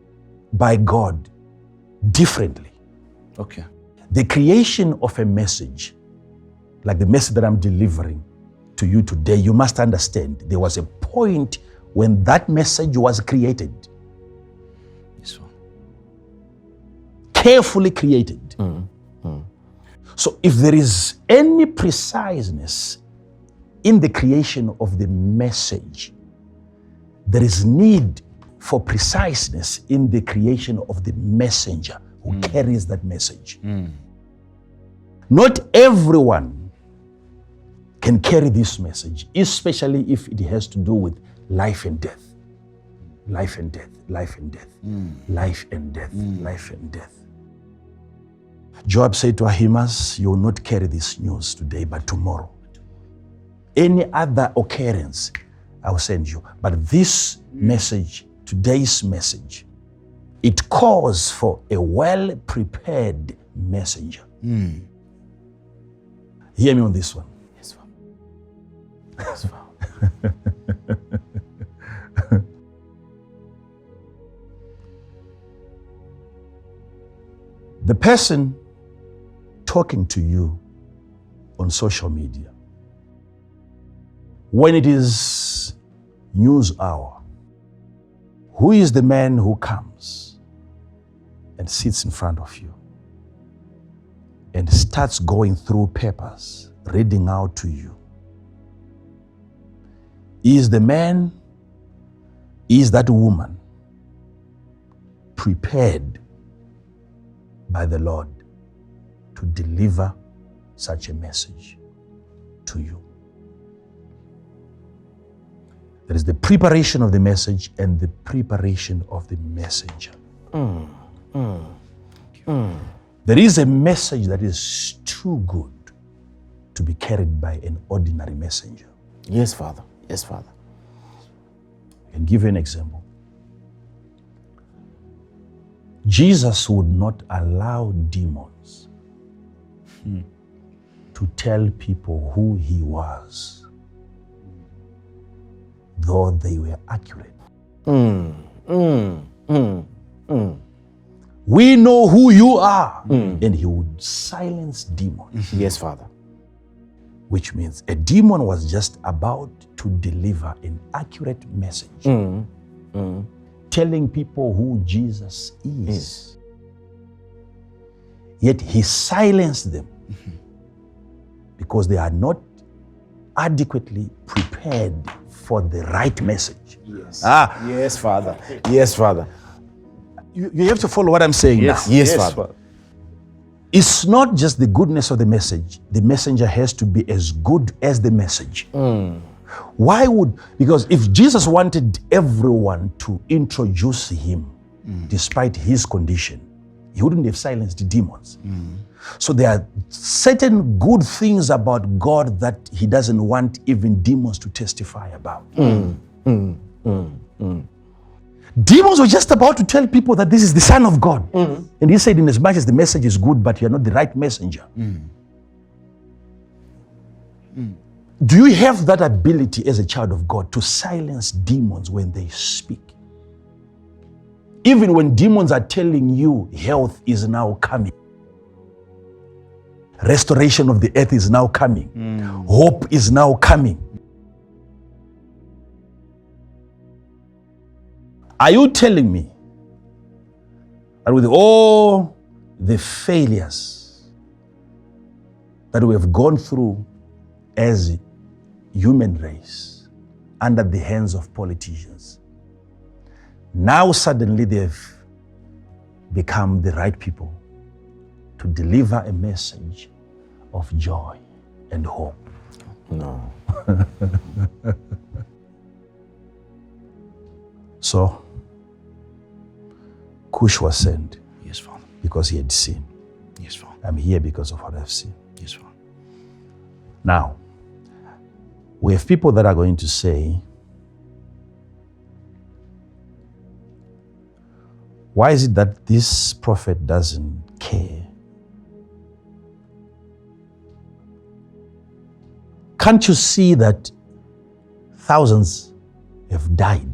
by God differently. Okay. The creation of a message, like the message that I'm delivering to you today, you must understand there was a point when that message was created. Yes, Father. Carefully created. So if there is any preciseness in the creation of the message, there is need for preciseness in the creation of the messenger who carries that message. Not everyone can carry this message, especially if it has to do with life and death. Life and death, life and death, life and death, life and death. Joab said to Ahimaaz, you will not carry this news today, but tomorrow. Any other occurrence, I will send you. But this message, today's message, it calls for a well-prepared messenger. Hear me on this one. Yes, Father. Yes, Father. The person talking to you on social media, when it is news hour, who is the man who comes and sits in front of you and starts going through papers, reading out to you? Is the man, is that woman prepared by the Lord to deliver such a message to you? There is the preparation of the message and the preparation of the messenger. There is a message that is too good to be carried by an ordinary messenger. Yes, Father. Yes, Father. I can give you an example. Jesus would not allow demons to tell people who he was, though they were accurate. We know who you are. And he would silence demons. Yes, Father. Which means a demon was just about to deliver an accurate message, telling people who Jesus is. Yet he silenced them because they are not adequately prepared for the right message. Yes. Yes, Father. Yes, Father. You have to follow what I'm saying now. Yes, Father. It's not just the goodness of the message. The messenger has to be as good as the message. Why would, because if Jesus wanted everyone to introduce him despite his condition, he wouldn't have silenced the demons. So there are certain good things about God that he doesn't want even demons to testify about. Demons were just about to tell people that this is the Son of God. And he said, in as much as the message is good, but you're not the right messenger. Do you have that ability as a child of God to silence demons when they speak? Even when demons are telling you health is now coming, restoration of the earth is now coming, hope is now coming. Are you telling me that with all the failures that we have gone through as a human race under the hands of politicians, now suddenly they've become the right people to deliver a message of joy and hope? No. So, Cush was sent. Yes, Father. Because he had seen. Yes, Father. I'm here because of what I've seen. Yes, Father. Now, we have people that are going to say, why is it that this prophet doesn't care? Can't you see that thousands have died?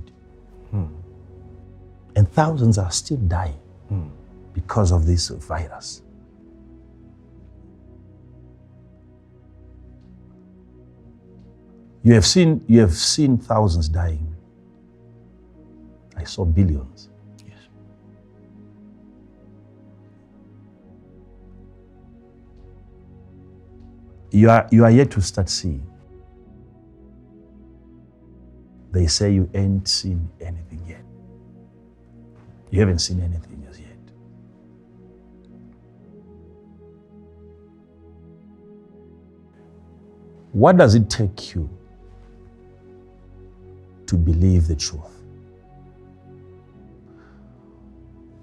And thousands are still dying because of this virus. You have seen thousands dying. I saw billions. Yes. You are yet to start seeing they say you ain't seen anything yet. You haven't seen anything as yet. What does it take you to believe the truth?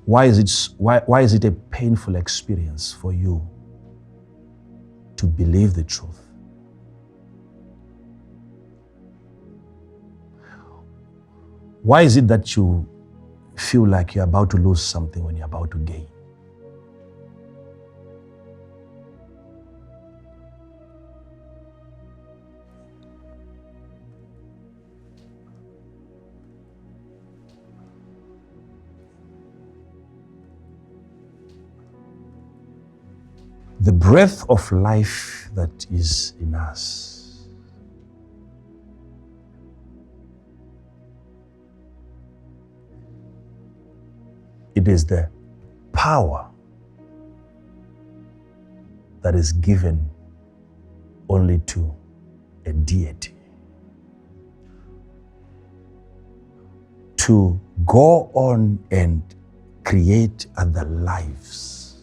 Why is it a painful experience for you to believe the truth? Why is it that you feel like you're about to lose something when you're about to gain? The breath of life that is in us it is the power that is given only to a deity to go on and create other lives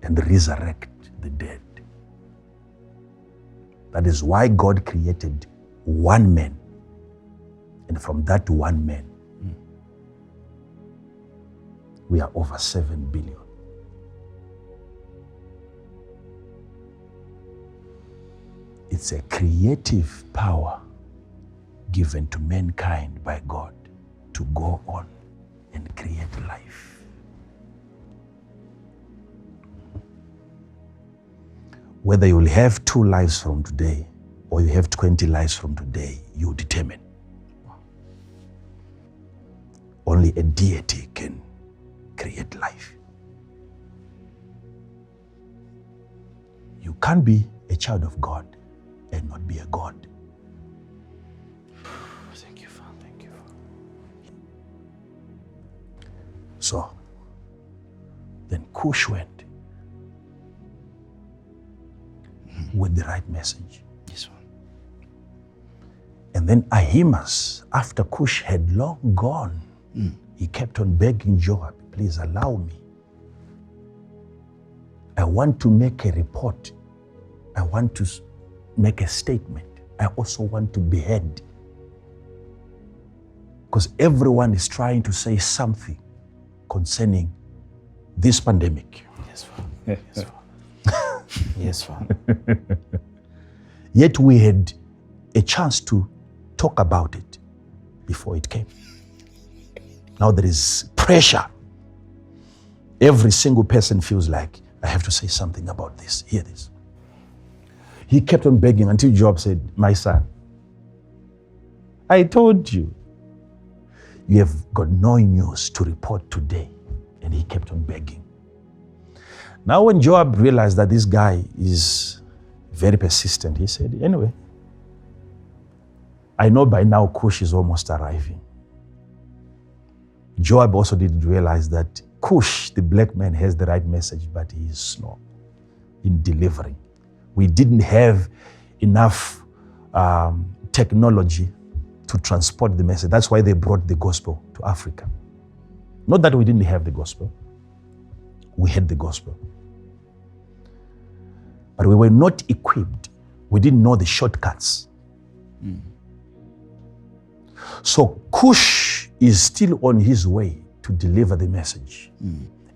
and resurrect the dead. That is why God created one man, and from that one man, we are over 7 billion. It's a creative power given to mankind by God to go on and create life. Whether you will have 2 lives from today or you have 20 lives from today, you determine. Only a deity can create life. You can't be a child of God and not be a God. Thank you, Father. Thank you, Father. So, then Cush went with the right message. Yes, Father. And then Ahimaaz, after Cush had long gone, he kept on begging Joab, please allow me. I want to make a report. I want to make a statement. I also want to behead. Because everyone is trying to say something concerning this pandemic. Yes, Father. Yes, Father. Yes, Father. Yet we had a chance to talk about it before it came. Now there is pressure. Every single person feels like, I have to say something about this. Hear this. He kept on begging until Job said, my son, I told you, you have got no news to report today. And he kept on begging. Now when Joab realized that this guy is very persistent, he said, anyway, I know by now Cush is almost arriving. Joab also didn't realize that Cush, the black man, has the right message, but he is slow in delivering. We didn't have enough technology to transport the message. That's why they brought the gospel to Africa. Not that we didn't have the gospel. We had the gospel. But we were not equipped. We didn't know the shortcuts. So Cush is still on his way to deliver the message.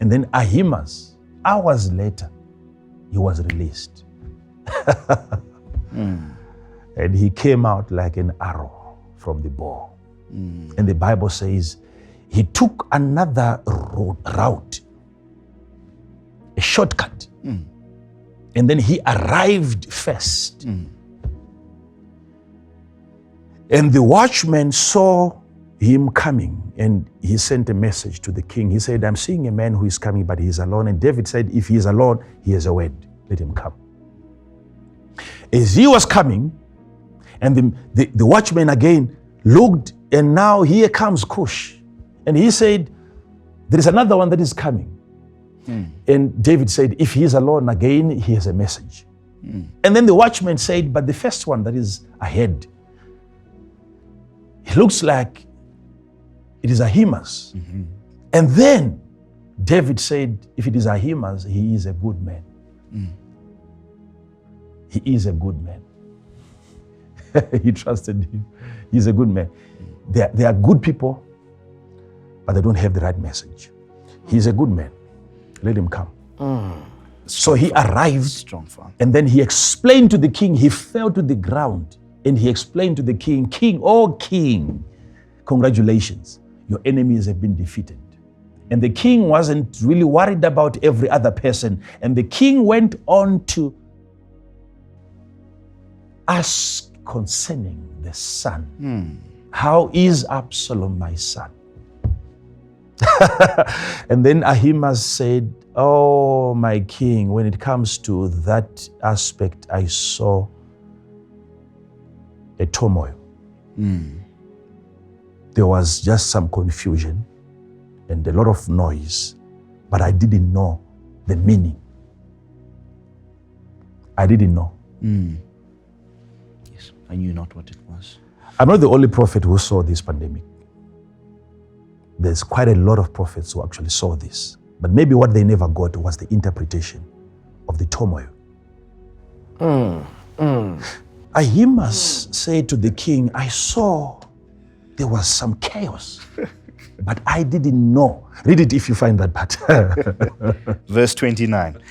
And then Ahimaaz, hours later, he was released. And he came out like an arrow from the bow. And the Bible says he took another route, a shortcut. And then he arrived first. And the watchman saw him coming and he sent a message to the king. He said, I'm seeing a man who is coming, but he is alone. And David said, if he is alone, he has a word. Let him come. As he was coming, and the watchman again looked, and now here comes Cush. And he said, there is another one that is coming. And David said, if he is alone again, he has a message. And then the watchman said, but the first one that is ahead, It looks like it is Ahimaaz. And then David said, if it is Ahimaaz, he is a good man. He is a good man. He trusted him. He's a good man. They are good people, but they don't have the right message. He's a good man. Let him come. So he arrived, and then he explained to the king. He fell to the ground, and he explained to the king, King, oh king, congratulations, your enemies have been defeated. And the king wasn't really worried about every other person. And the king went on to ask concerning the son. How is Absalom my son? And then Ahimaaz said, oh, my king, when it comes to that aspect, I saw a turmoil. There was just some confusion and a lot of noise, but I didn't know the meaning. I didn't know. Yes, I knew not what it was. I'm not the only prophet who saw this pandemic. There's quite a lot of prophets who actually saw this. But maybe what they never got was the interpretation of the turmoil. Ahimaaz said to the king, I saw there was some chaos, but I didn't know. Read it if you find that part. Verse 29.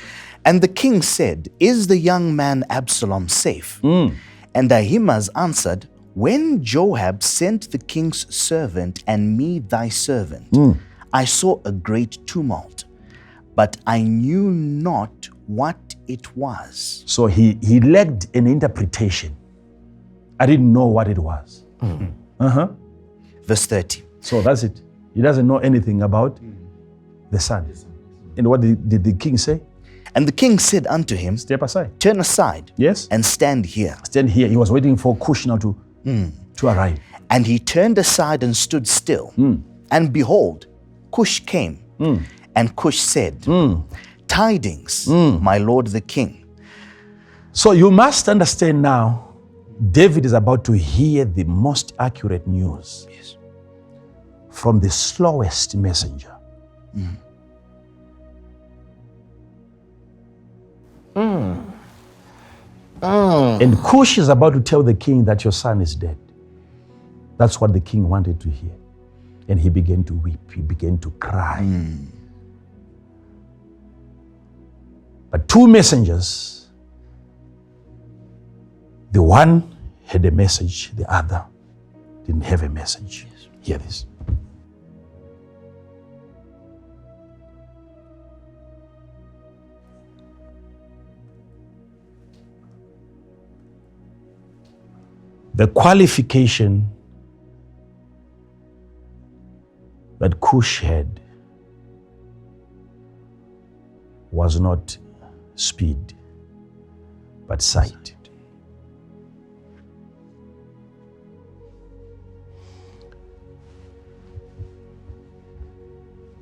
And the king said, is the young man Absalom safe? And Ahimaaz answered, when Joab sent the king's servant and me thy servant, I saw a great tumult, but I knew not what it was. So he lacked an interpretation. I didn't know what it was. Verse 30. So that's it. He doesn't know anything about the son. And what did the king say? And the king said unto him, Step aside. turn aside, Yes. and stand here. Stand here. He was waiting for Cush now to arrive. And he turned aside and stood still. And behold, Cush came. And Cush said, tidings, my lord the king. So you must understand now, David is about to hear the most accurate news from the slowest messenger. And Cush is about to tell the king that your son is dead. That's what the king wanted to hear. And he began to weep. He began to cry. But two messengers, the one had a message, the other didn't have a message. Hear this. The qualification that Cush had was not speed, but sight.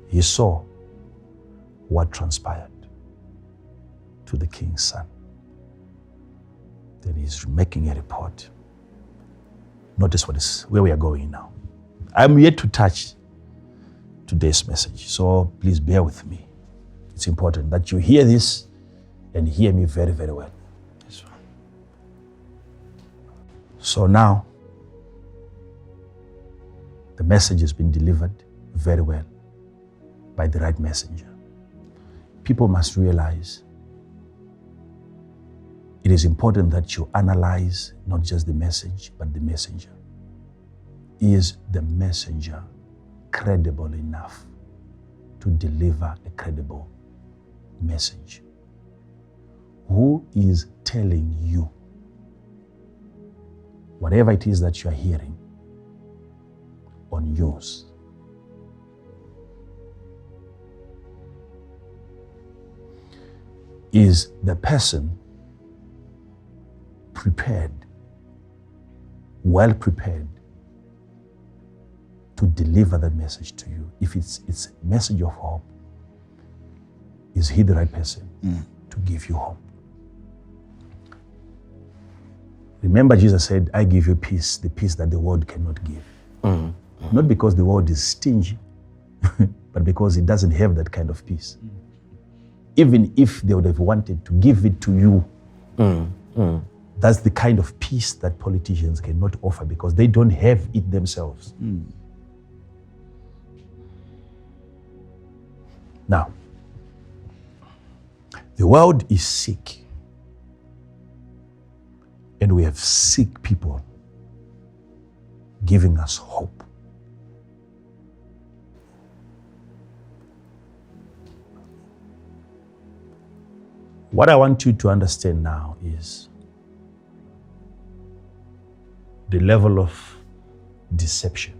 He saw what transpired to the king's son. Then he's making a report. Notice where we are going now. I'm yet to touch today's message, so please bear with me. It's important that you hear this and hear me very, very well. So now, the message has been delivered very well by the right messenger. People must realize it is important that you analyze not just the message, but the messenger. Is the messenger credible enough to deliver a credible message? Who is telling you whatever it is that you are hearing on news? Is the person prepared, well prepared to deliver that message to you? If it's a message of hope, is he the right person to give you hope? Remember, Jesus said, I give you peace, the peace that the world cannot give. Not because the world is stingy, but because it doesn't have that kind of peace. Even if they would have wanted to give it to you, that's the kind of peace that politicians cannot offer because they don't have it themselves. Now, the world is sick, and we have sick people giving us hope. What I want you to understand now is the level of deception.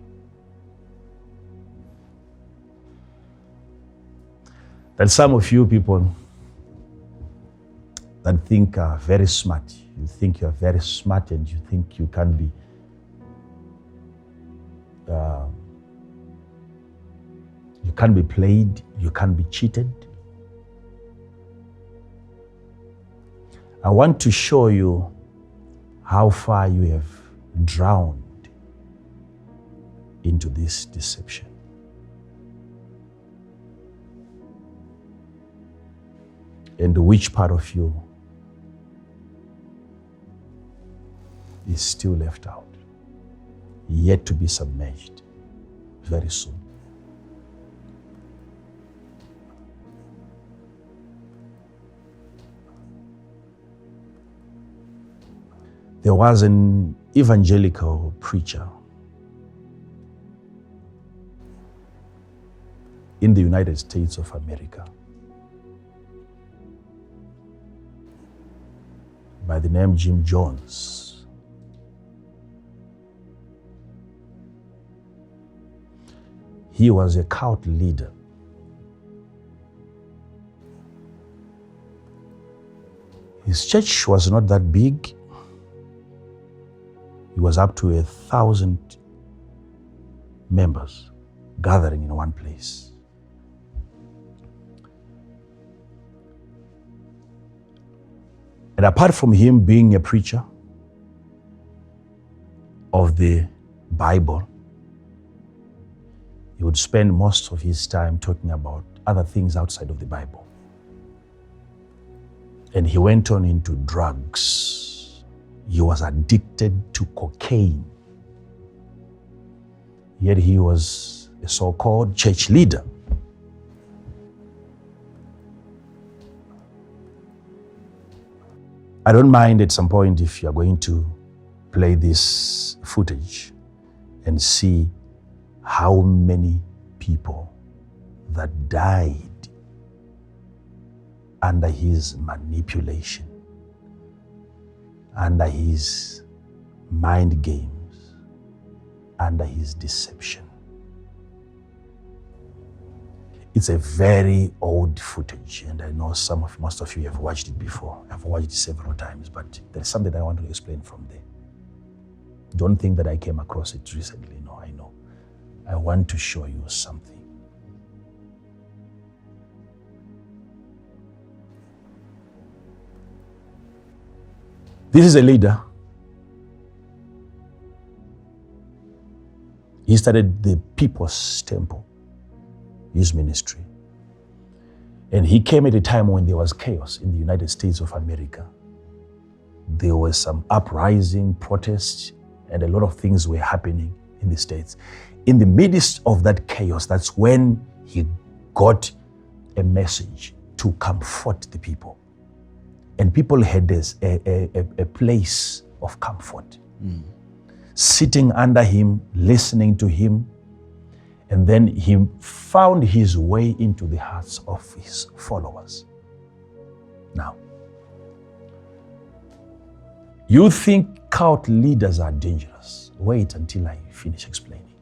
That some of you people that think are very smart, you think you are very smart and you think you can be played, you can be cheated. I want to show you how far you have drowned into this deception. And which part of you is still left out, yet to be submerged very soon. There was an evangelical preacher in the United States of America by the name Jim Jones. He was a cult leader. His church was not that big. He was up to 1,000 members gathering in one place. And apart from him being a preacher of the Bible, he would spend most of his time talking about other things outside of the Bible. And he went on into drugs. He was addicted to cocaine. Yet he was a so-called church leader. I don't mind at some point if you're going to play this footage and see how many people that died under his manipulation, under his mind games, under his deception. It's a very old footage, and I know most of you have watched it before. I've watched it several times, but there's something that I want to explain from there. Don't think that I came across it recently. No, I know. I want to show you something. This is a leader. He started the People's Temple, his ministry. And he came at a time when there was chaos in the United States of America. There was some uprising, protests, and a lot of things were happening in the States. In the midst of that chaos, that's when he got a message to comfort the people. And people had a place of comfort. Sitting under him, listening to him, and then he found his way into the hearts of his followers. Now, you think cult leaders are dangerous. Wait until I finish explaining.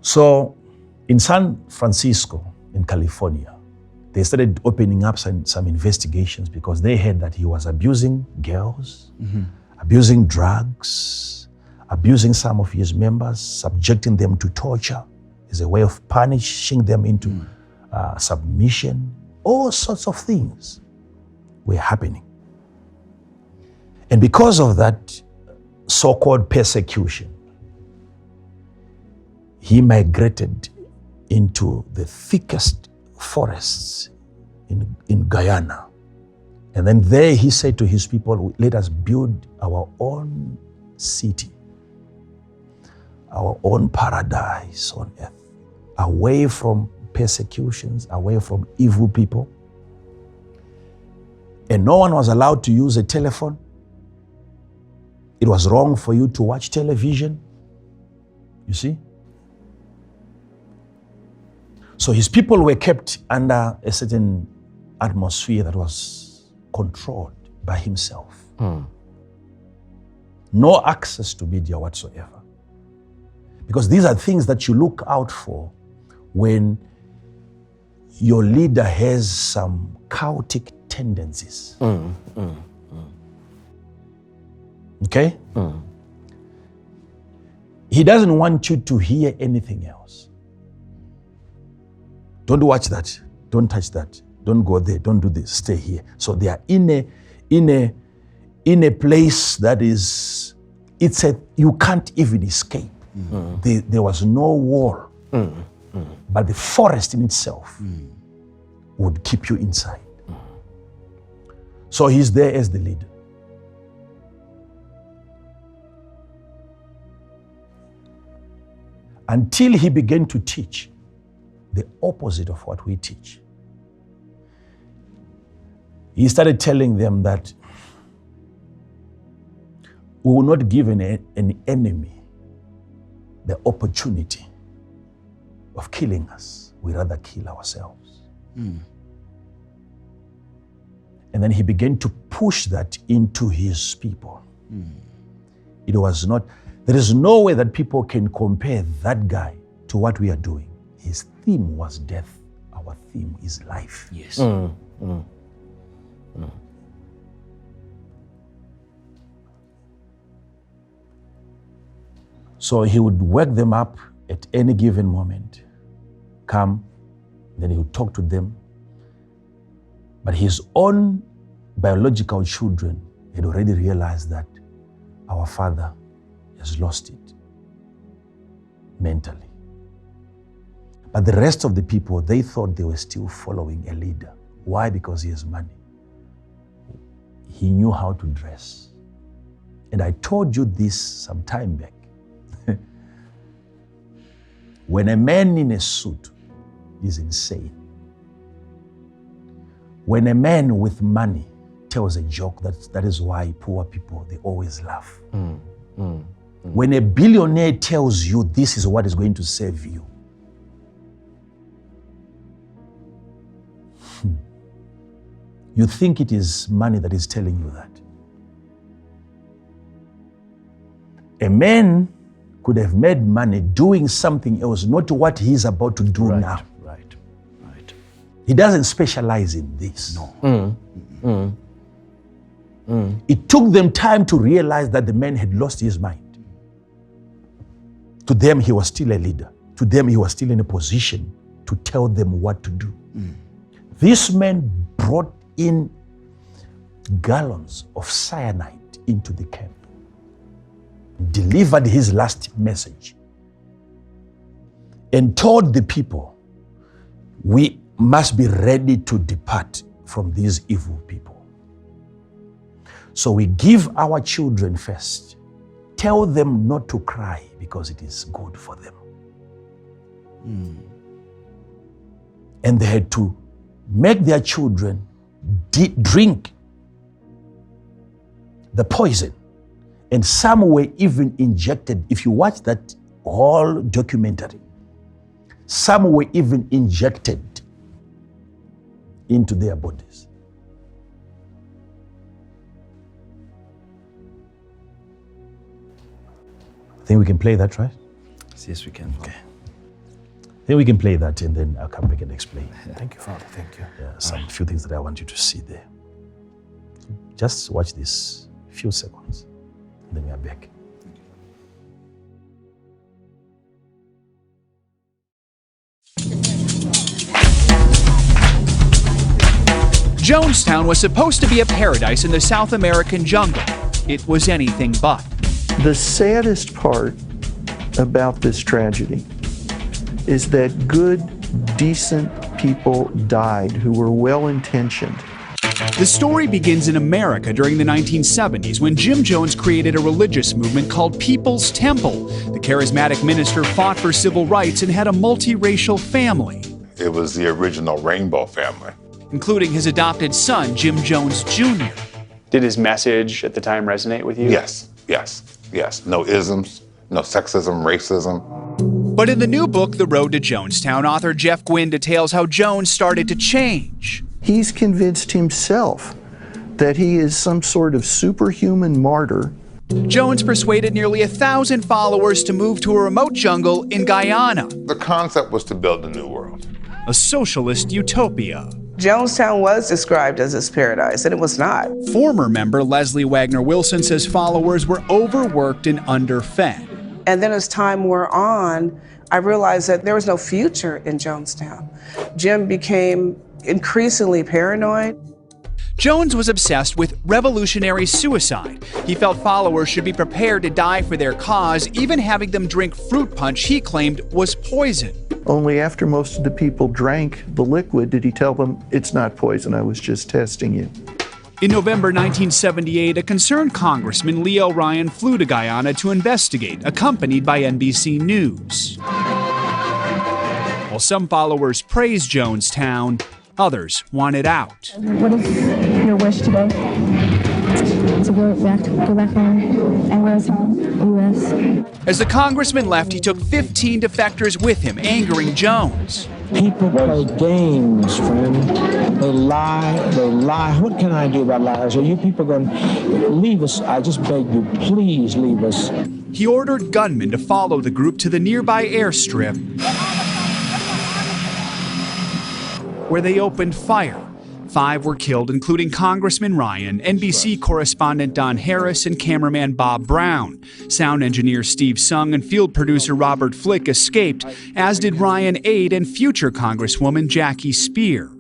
So, in San Francisco, in California, they started opening up some investigations because they heard that he was abusing girls, abusing drugs, abusing some of his members, subjecting them to torture as a way of punishing them into submission. All sorts of things were happening. And because of that so-called persecution, he migrated into the thickest forests in Guyana. And then there he said to his people, let us build our own city, our own paradise on earth, away from persecutions, away from evil people. And no one was allowed to use a telephone. It was wrong for you to watch television. You see? So his people were kept under a certain atmosphere that was controlled by himself. No access to media whatsoever. Because these are things that you look out for when your leader has some chaotic tendencies. Okay? He doesn't want you to hear anything else. Don't watch that. Don't touch that. Don't go there. Don't do this. Stay here. So they are in a place that is, you can't even escape. There was no wall. But the forest in itself would keep you inside. So he's there as the leader. Until he began to teach the opposite of what we teach. He started telling them that we will not give an enemy the opportunity of killing us. We rather kill ourselves. And then he began to push that into his people. It was not, there is no way that people can compare that guy to what we are doing. His theme was death. Our theme is life. Yes. So he would wake them up at any given moment, come, then he would talk to them. But his own biological children had already realized that our father has lost it mentally. But the rest of the people, they thought they were still following a leader. Why? Because he has money. He knew how to dress. And I told you this some time back. When a man in a suit is insane, when a man with money tells a joke, that is why poor people, they always laugh. When a billionaire tells you this is what is going to save you, you think it is money that is telling you that. A man could have made money doing something else, not what he's about to do now. Right. He doesn't specialize in this. No. It took them time to realize that the man had lost his mind. To them, he was still a leader. To them, he was still in a position to tell them what to do. This man brought in gallons of cyanide into the camp, delivered his last message, and told the people, we must be ready to depart from these evil people. So we give our children first. Tell them not to cry because it is good for them. And they had to make their children drink the poison. And some were even injected. If you watch that whole documentary, some were even injected into their bodies. I think we can play that, right? Yes, we can. Okay. I think we can play that and then I'll come back and explain. Thank you, Father. Thank you. Some few things that I want you to see there. Just watch this few seconds, and then we are back. Jonestown was supposed to be a paradise in the South American jungle. it was anything but. The saddest part about this tragedy is that good, decent people died who were well-intentioned. The story begins in America during the 1970s when Jim Jones created a religious movement called People's Temple. The charismatic minister fought for civil rights and had a multiracial family. It was the original Rainbow family, including his adopted son, Jim Jones Jr. Did his message at the time resonate with you? Yes. No isms, no sexism, racism. But in the new book, The Road to Jonestown, author Jeff Gwynne details how Jones started to change. He's convinced himself that he is some sort of superhuman martyr. Jones persuaded nearly 1,000 followers to move to a remote jungle in Guyana. The concept was to build a new world. A socialist utopia. Jonestown was described as his paradise, and it was not. Former member Leslie Wagner Wilson says followers were overworked and underfed. And then as time wore on, I realized that there was no future in Jonestown. Jim became increasingly paranoid. Jones was obsessed with revolutionary suicide. He felt followers should be prepared to die for their cause, even having them drink fruit punch he claimed was poison. Only after most of the people drank the liquid did he tell them, "It's not poison, I was just testing you." In November 1978, a concerned congressman, Leo Ryan, flew to Guyana to investigate, accompanied by NBC News. While some followers praised Jonestown, others wanted out. What is your wish today? To go back home. And where's home? U.S. As the congressman left, he took 15 defectors with him, angering Jones. People play games, friend. They lie. What can I do about lies? Are you people going to leave us? I just beg you, please leave us. He ordered gunmen to follow the group to the nearby airstrip, where they opened fire. 5 were killed, including Congressman Ryan, NBC correspondent Don Harris, and cameraman Bob Brown. Sound engineer Steve Sung and field producer Robert Flick escaped, as did Ryan aide and future Congresswoman Jackie Spear.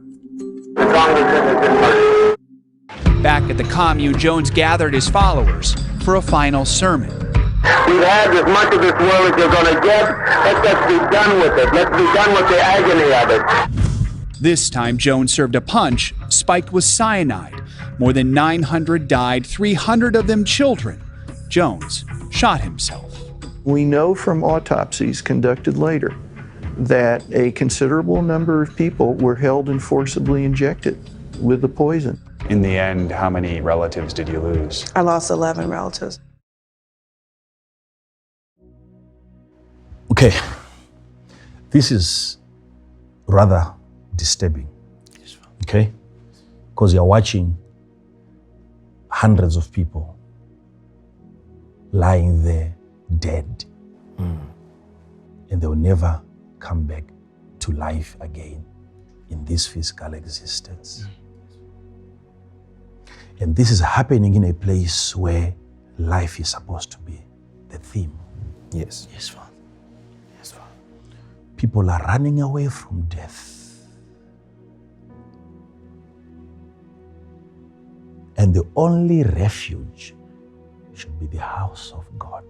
Back at the commune, Jones gathered his followers for a final sermon. We've had as much of this world as you're going to get. Let's just be done with it. Let's be done with the agony of it. This time, Jones served a punch spiked with cyanide. More than 900 died, 300 of them children. Jones shot himself. We know from autopsies conducted later that a considerable number of people were held and forcibly injected with the poison. In the end, how many relatives did you lose? I lost 11 relatives. Okay, this is rather disturbing, okay? Because you're watching hundreds of people lying there dead, and they will never come back to life again in this physical existence. And this is happening in a place where life is supposed to be the theme. Yes. Yes, Father. Yes, Father. People are running away from death. And the only refuge should be the house of God.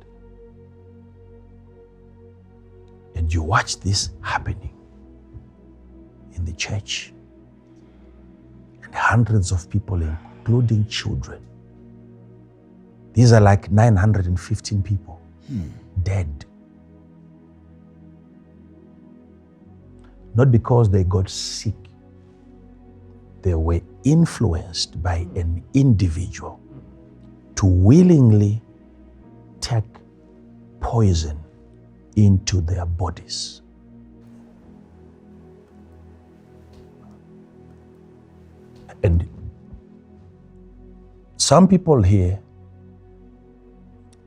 And you watch this happening in the church. And hundreds of people, including children. These are like 915 people dead. Not because they got sick. They were influenced by an individual to willingly take poison into their bodies. And some people here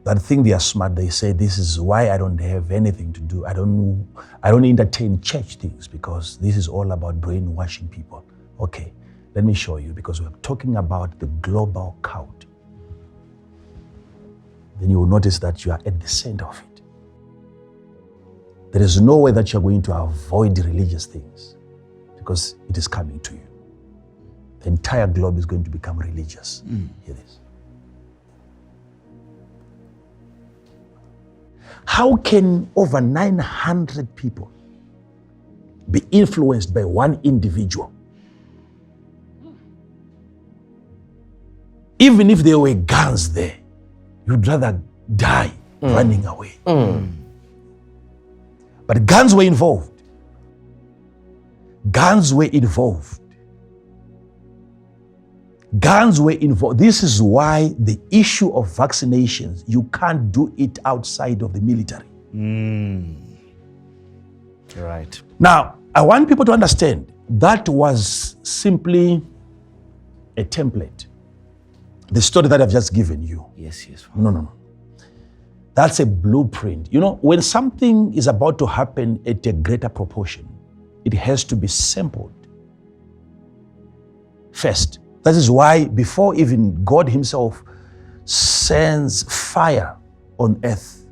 that think they are smart, they say, this is why I don't have anything to do. I don't entertain church things because this is all about brainwashing people. Okay, let me show you, because we're talking about the global cult. Then you will notice that you are at the center of it. There is no way that you're going to avoid religious things because it is coming to you. The entire globe is going to become religious. Hear this. How can over 900 people be influenced by one individual? Even if there were guns there, you'd rather die running away. But guns were involved. Guns were involved. Guns were involved. This is why the issue of vaccinations, you can't do it outside of the military. Right. Now, I want people to understand that was simply a template. The story that I've just given you. Yes. No. That's a blueprint. You know, when something is about to happen at a greater proportion, it has to be sampled first. That is why before even God himself sends fire on earth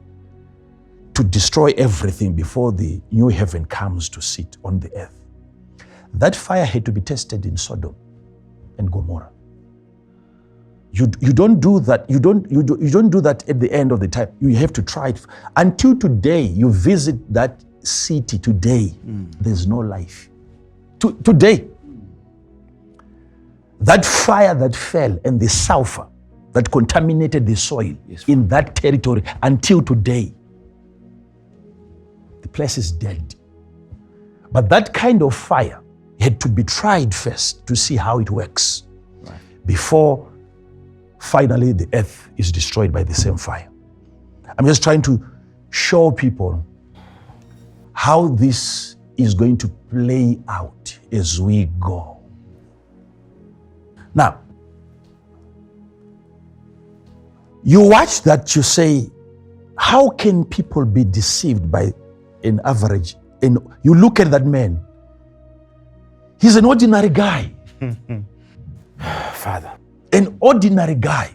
to destroy everything before the new heaven comes to sit on the earth, that fire had to be tested in Sodom and Gomorrah. You don't do that. You don't do that at the end of the time. You have to try it. Until today, you visit that city today, there's no life. Today, that fire that fell and the sulfur that contaminated the soil in that territory until today, the place is dead. But that kind of fire had to be tried first to see how it works before finally the earth is destroyed by the same fire. I'm just trying to show people how this is going to play out as we go. Now, you watch that, you say, how can people be deceived by an average? And you look at that man, he's an ordinary guy. Father. An ordinary guy.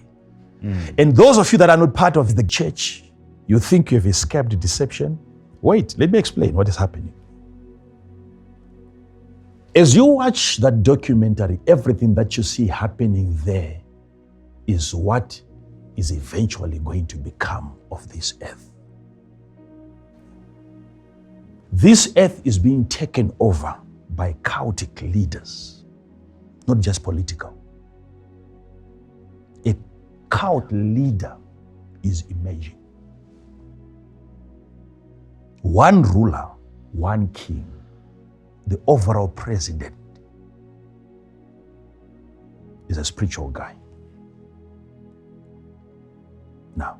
And those of you that are not part of the church, you think you have escaped deception. Wait, let me explain what is happening. As you watch that documentary, everything that you see happening there is what is eventually going to become of this earth. This earth is being taken over by chaotic leaders, not just political. A cult leader is emerging. One ruler, one king, the overall president is a spiritual guy. Now,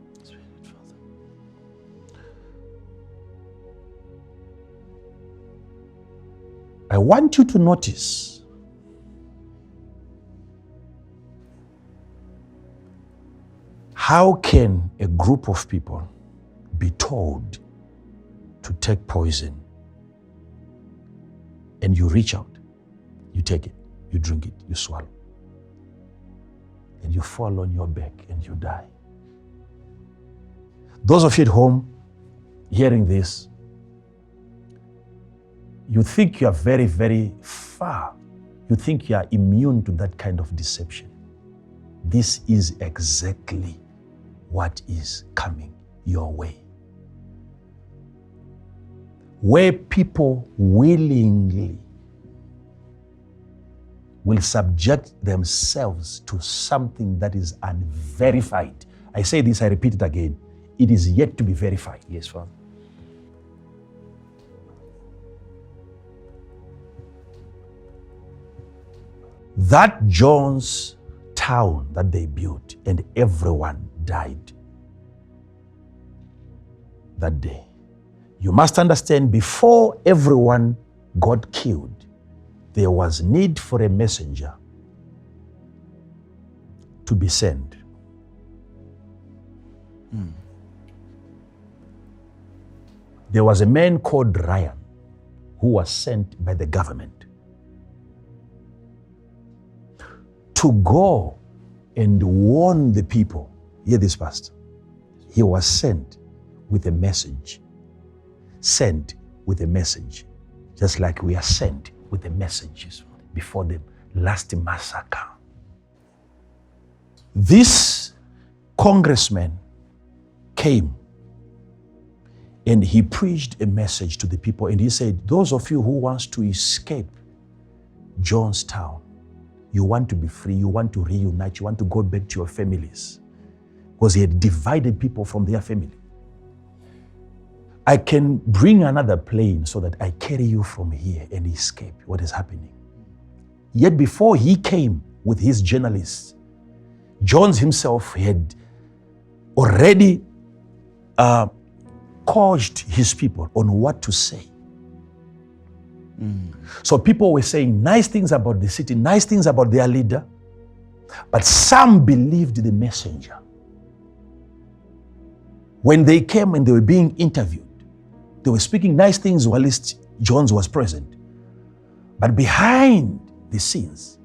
I want you to notice how can a group of people be told to take poison, and you reach out, you take it, you drink it, you swallow, and you fall on your back and you die. Those of you at home hearing this, you think you are very, very far. You think you are immune to that kind of deception. This is exactly what is coming your way. Where people willingly will subject themselves to something that is unverified. I say this, I repeat it again. It is yet to be verified. Yes, Father. That John's town that they built and everyone died that day. You must understand, before everyone got killed, there was need for a messenger to be sent. There was a man called Ryan who was sent by the government to go and warn the people. Hear this, Pastor. He was sent with a message. Sent with a message. Just like we are sent with a message before the last massacre. This congressman came And he preached a message to the people, and he said, those of you who wants to escape Jonestown, you want to be free, you want to reunite, you want to go back to your families. Because he had divided people from their family. I can bring another plane so that I carry you from here and escape what is happening. Yet before he came with his journalists, Jones himself had already coached his people on what to say. So people were saying nice things about the city, nice things about their leader, but some believed the messenger. When they came and they were being interviewed, they were speaking nice things while Jones was present. But behind the scenes,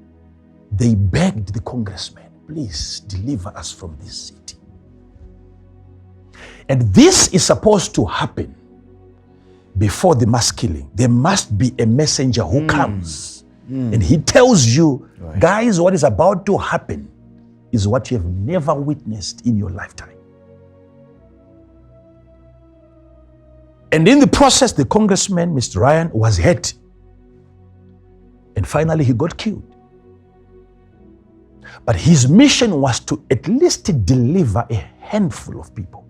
they begged the congressman, please deliver us from this city. And this is supposed to happen before the mass killing. There must be a messenger who comes and he tells you, guys, what is about to happen is what you have never witnessed in your lifetime. And in the process, the congressman, Mr. Ryan, was hurt. And finally, he got killed. But his mission was to at least deliver a handful of people.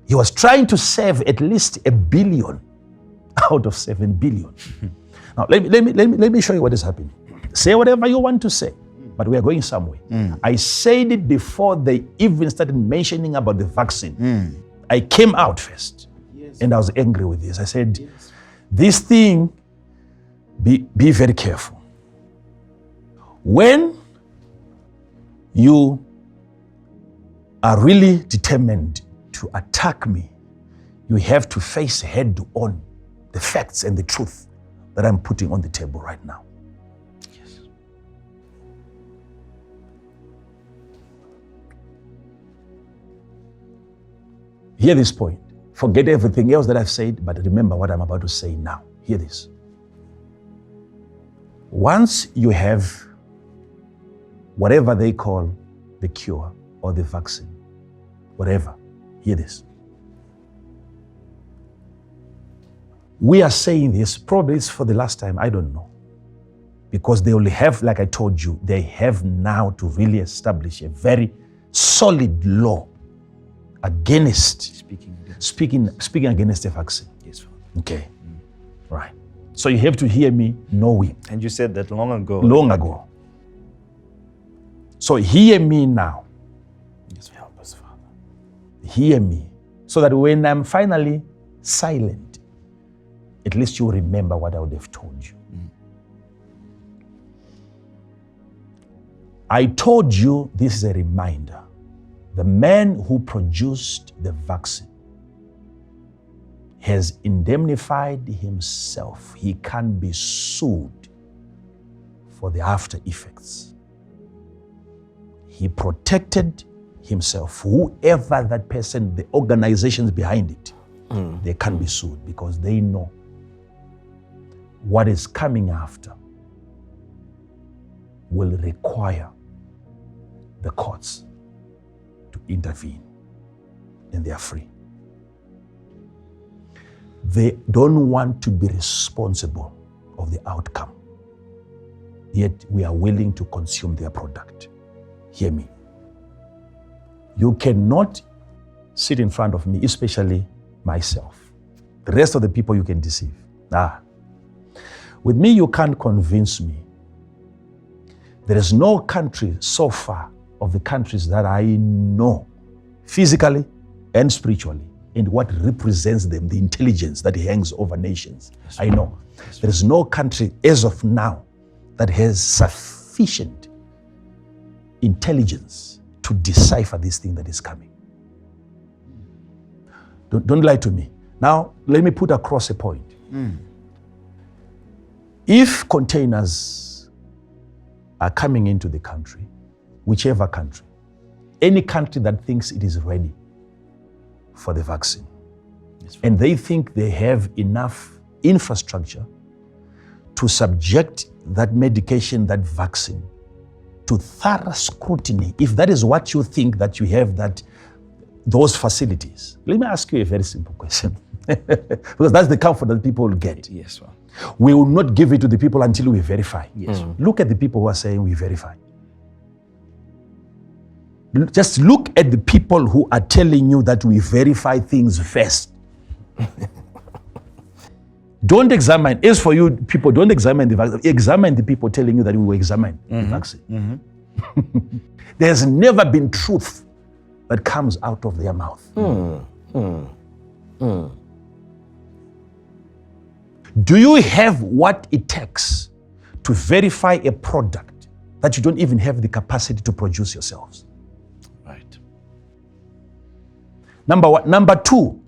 He was trying to save at least 1 billion out of 7 billion. Now, let me show you what is happening. Say whatever you want to say, but we are going somewhere. I said it before they even started mentioning about the vaccine. I came out first, and I was angry with this. I said, this thing, be very careful. When you are really determined to attack me, you have to face head on the facts and the truth that I'm putting on the table right now. Yes. Hear this point. Forget everything else that I've said, but remember what I'm about to say now. Hear this. Once you have whatever they call the cure or the vaccine, whatever, hear this. We are saying this, probably it's for the last time, I don't know. Because they only have, like I told you, they have now to really establish a very solid law against speaking against the vaccine. Yes. Okay. Right. So you have to hear me knowing. And you said that long ago. Long ago. So hear me now. Yes, help us, Father. Hear me. So that when I'm finally silent, at least you remember what I would have told you. I told you, this is a reminder. The man who produced the vaccine has indemnified himself. He can't be sued for the after effects. He protected himself. Whoever that person, the organizations behind it, they can't be sued because they know what is coming after will require the courts to intervene, and they are free. They don't want to be responsible of the outcome, yet we are willing to consume their product. Hear me. You cannot sit in front of me, especially myself. The rest of the people you can deceive. With me, you can't convince me. There is no country so far of the countries that I know, physically and spiritually, and what represents them, the intelligence that hangs over nations. I know. There is no country as of now that has sufficient intelligence to decipher this thing that is coming. Don't lie to me. Now, let me put across a point. If containers are coming into the country, whichever country, any country that thinks it is ready for the vaccine, and they think they have enough infrastructure to subject that medication, that vaccine, to thorough scrutiny, if that is what you think, that you have that those facilities. Let me ask you a very simple question. Because that's the comfort that people will get. Yes, sir. We will not give it to the people until we verify. Yes, sir. Look at the people who are saying we verify. Just look at the people who are telling you that we verify things first. Don't examine. As for you people, don't examine the vaccine. Examine the people telling you that we will examine the vaccine. There's never been truth that comes out of their mouth. Do you have what it takes to verify a product that you don't even have the capacity to produce yourselves? Right. Number one. Number two,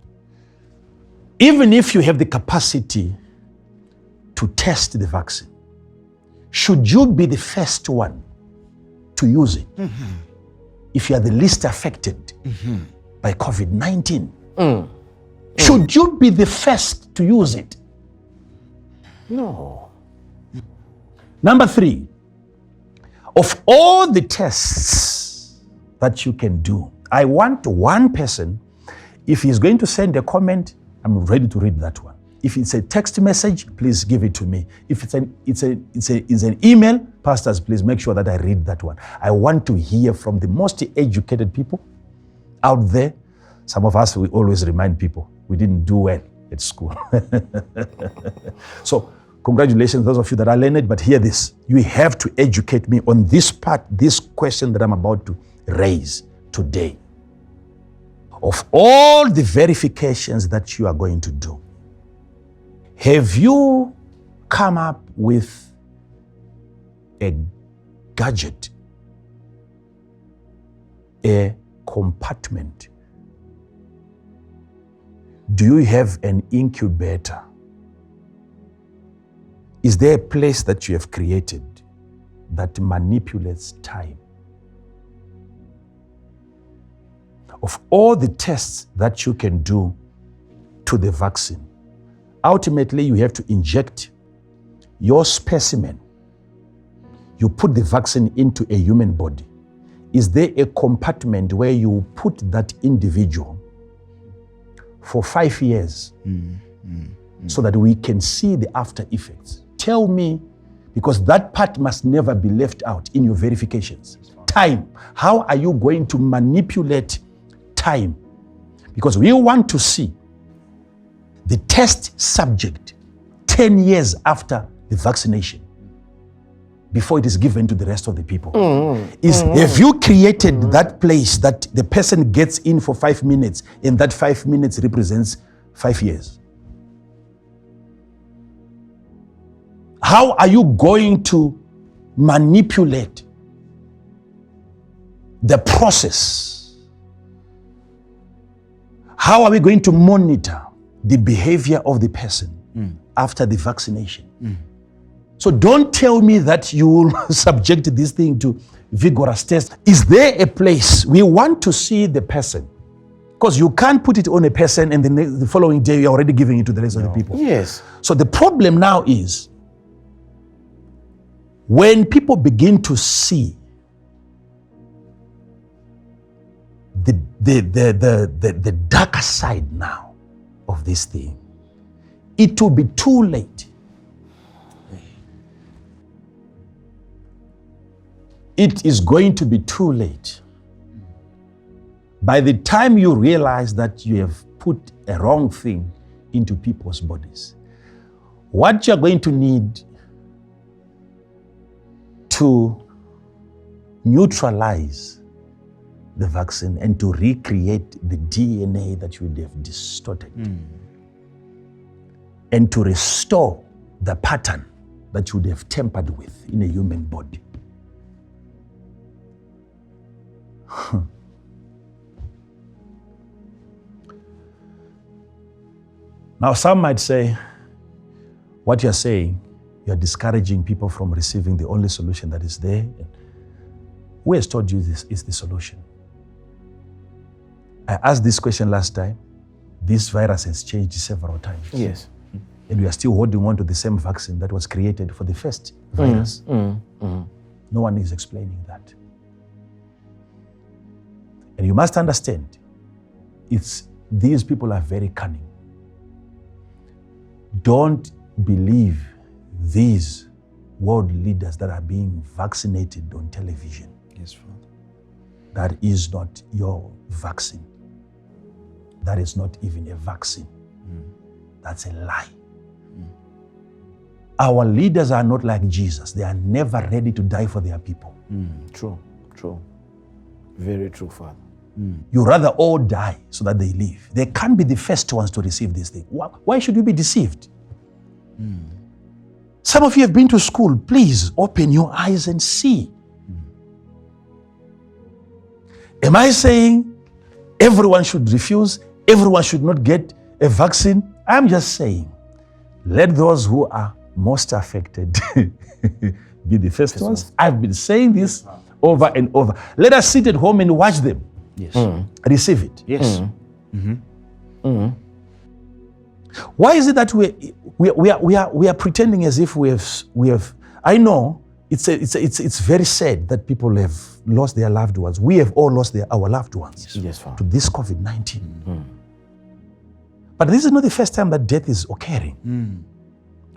even if you have the capacity to test the vaccine, should you be the first one to use it if you are the least affected by COVID-19? Should you be the first to use it? No. Number three, of all the tests that you can do, I want one person, if he's going to send a comment, I'm ready to read that one. If it's a text message, please give it to me. If it's an email, pastors, please make sure that I read that one. I want to hear from the most educated people out there. Some of us, we always remind people we didn't do well at school. So congratulations, those of you that are learned, but hear this. You have to educate me on this part, this question that I'm about to raise today. Of all the verifications that you are going to do, have you come up with a gadget, a compartment? Do you have an incubator? Is there a place that you have created that manipulates time? Of all the tests that you can do to the vaccine, ultimately you have to inject your specimen. You put the vaccine into a human body. Is there a compartment where you put that individual for 5 years so that we can see the after effects? Tell me, because that part must never be left out in your verifications. Time. How are you going to manipulate time? Because we want to see the test subject 10 years after the vaccination before it is given to the rest of the people. Have you created that place that the person gets in for 5 minutes and that 5 minutes represents 5 years? How are you going to manipulate the process? How are we going to monitor the behavior of the person after the vaccination? So don't tell me that you will subject this thing to vigorous tests. Is there a place? We want to see the person. Because you can't put it on a person and the following day you're already giving it to the rest of the people. Yes. So the problem now is when people begin to see the darker side now of this thing, it will be too late. It is going to be too late. By the time you realize that you have put a wrong thing into people's bodies, what you're going to need to neutralize the vaccine and to recreate the DNA that you would have distorted and to restore the pattern that you would have tampered with in a human body. Now, some might say, what you're saying, you're discouraging people from receiving the only solution that is there. Who has told you this is the solution? I asked this question last time. This virus has changed several times. Yes. And we are still holding on to the same vaccine that was created for the first virus. No one is explaining that. And you must understand, these people are very cunning. Don't believe these world leaders that are being vaccinated on television. Yes, Father. That is not your vaccine. That is not even a vaccine. That's a lie. Our leaders are not like Jesus. They are never ready to die for their people. True. Very true, Father. You rather all die so that they live. They can't be the first ones to receive this thing. Why should you be deceived? Some of you have been to school. Please open your eyes and see. Am I saying everyone should refuse? Everyone should not get a vaccine? I'm just saying, let those who are most affected be the first ones. I've been saying this over and over. Let us sit at home and watch them. Yes. Receive it. Yes. Why is it that we are pretending as if we have? I know it's very sad that people have lost their loved ones. We have all lost our loved ones to this COVID-19. But this is not the first time that death is occurring.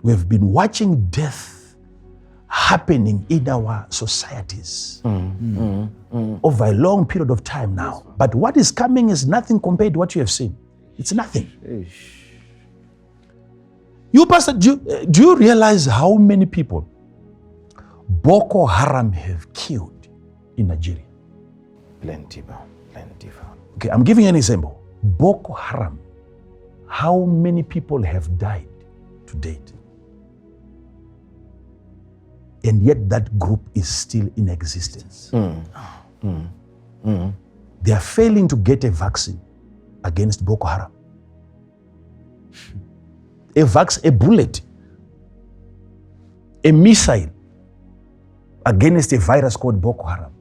We have been watching death happening in our societies over a long period of time now. But what is coming is nothing compared to what you have seen. It's nothing. You, Pastor, do you realize how many people Boko Haram have killed in Nigeria? Plenty. Okay, I'm giving you an example. Boko Haram, how many people have died to date? And yet that group is still in existence. They are failing to get a vaccine against Boko Haram. A bullet, a missile against a virus called Boko Haram.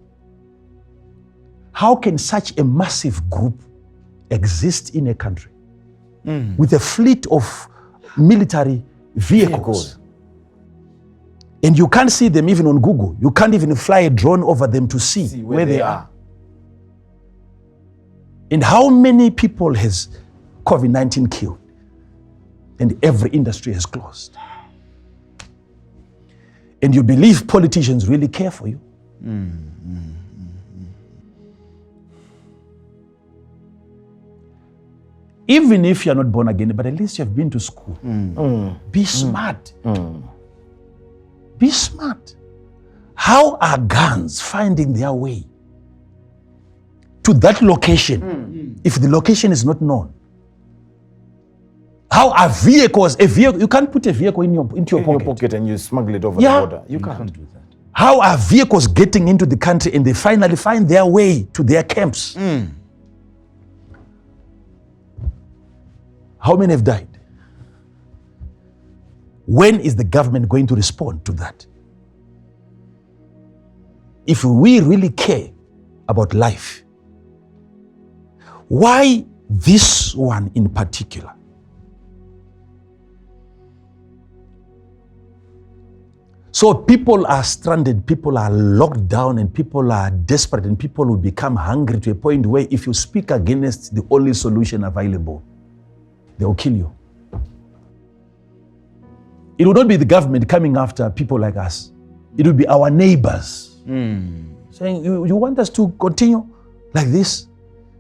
How can such a massive group exist in a country with a fleet of military vehicles? And you can't see them even on Google. You can't even fly a drone over them to see where they are. And how many people has COVID-19 killed? And every industry has closed. And you believe politicians really care for you? Even if you're not born again, but at least you've been to school. Be smart. Be smart. How are guns finding their way to that location if the location is not known? How are vehicles, you can't put a vehicle into your pocket and you smuggle it over the border. You can't do that. How are vehicles getting into the country and they finally find their way to their camps? How many have died? When is the government going to respond to that? If we really care about life, why this one in particular? So people are stranded, people are locked down, and people are desperate, and people will become hungry to a point where if you speak against the only solution available, they will kill you. It will not be the government coming after people like us. It will be our neighbors saying, you want us to continue like this?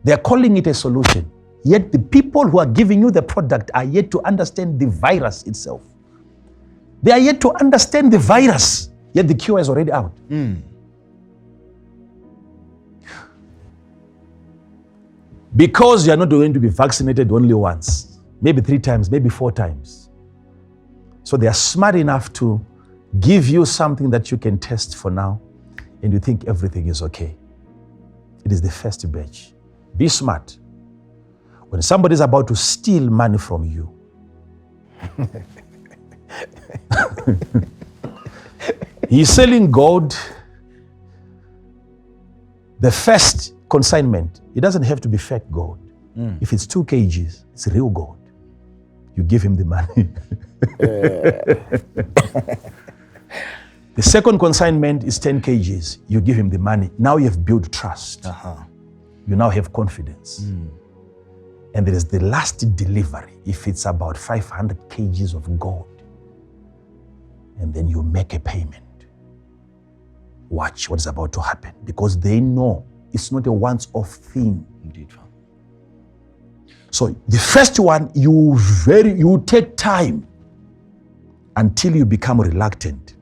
They are calling it a solution. Yet the people who are giving you the product are yet to understand the virus itself. They are yet to understand the virus, yet the cure is already out. Because you are not going to be vaccinated only once, maybe 3 times, maybe 4 times. So they are smart enough to give you something that you can test for now, and you think everything is okay. It is the first batch. Be smart. When somebody is about to steal money from you, he's selling gold. The first consignment, it doesn't have to be fake gold. If it's 2 kgs, it's real gold. You give him the money. The second consignment is 10 kgs. You give him the money. Now you have built trust. You now have confidence. and there is the last delivery, if it's about 500 kgs of gold, and then you make a payment. Watch what is about to happen, because they know it's not a once-off thing. Indeed, Father. So the first one, you take time until you become reluctant,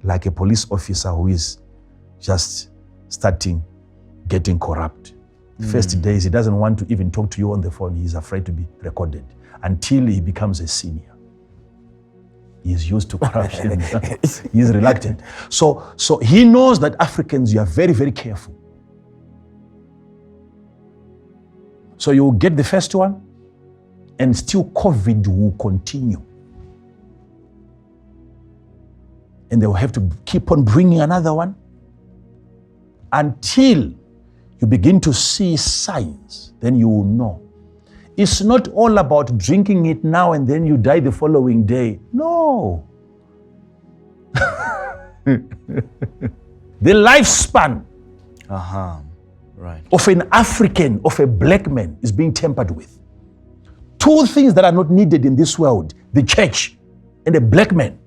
like a police officer who is just getting corrupt. The first days, he doesn't want to even talk to you on the phone. He's afraid to be recorded until he becomes a senior. He's used to corruption. He's reluctant. So he knows that Africans, you are very, very careful. So you get the first one, and still COVID will continue. And they will have to keep on bringing another one until you begin to see signs. Then you will know. It's not all about drinking it now and then you die the following day. No. The lifespan Right. of an African, of a black man, is being tampered with. Two things that are not needed in this world: the church and a black man.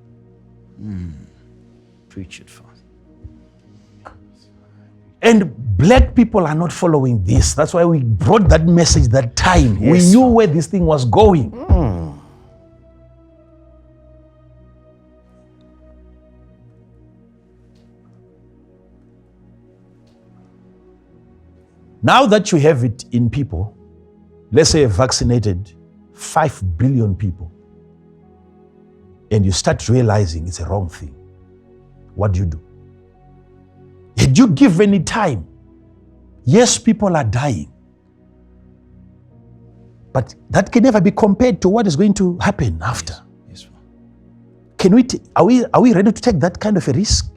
Preach it, Father. And black people are not following this. That's why we brought that message that time. Yes, we knew Father. where this thing was going. Now that you have it in people, let's say vaccinated 5 billion people, and you start realizing it's a wrong thing, what do you do? Had you given it time? Yes, people are dying. But that can never be compared to what is going to happen after. Yes, Can we? Are we ready to take that kind of a risk?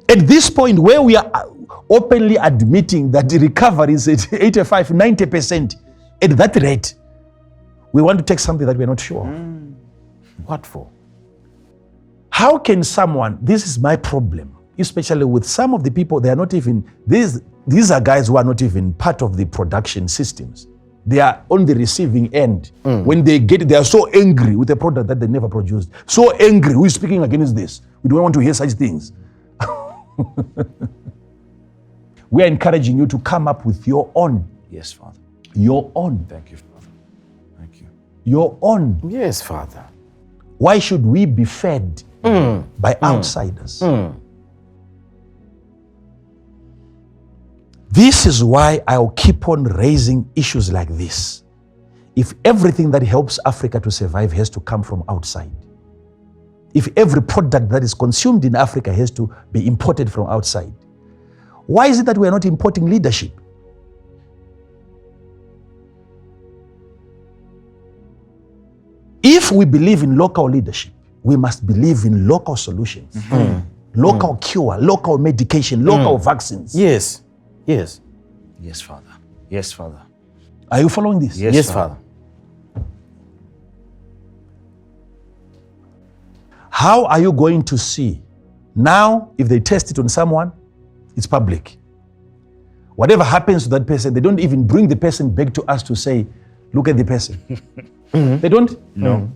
At this point, where we are openly admitting that the recovery is at 85, 90%, at that rate, we want to take something that we're not sure of. What for? How can someone, this is my problem, especially with some of the people, they are not even, these are guys who are not even part of the production systems. They are on the receiving end. When they get it, they are so angry with a product that they never produced. So angry, who is speaking against this? We don't want to hear such things. We are encouraging you to come up with your own. Yes, Father. Your own. Thank you, Father. Thank you. Your own. Yes, Father. Why should we be fed by outsiders? This is why I'll keep on raising issues like this. If everything that helps Africa to survive has to come from outside, if every product that is consumed in Africa has to be imported from outside, why is it that we are not importing leadership? If we believe in local leadership, we must believe in local solutions, local cure, local medication, local vaccines. Yes. Yes. Yes, Father. Yes, Father. Are you following this? Yes, Father. How are you going to see? Now, if they test it on someone, it's public. Whatever happens to that person, they don't even bring the person back to us to say, look at the person. They don't? No.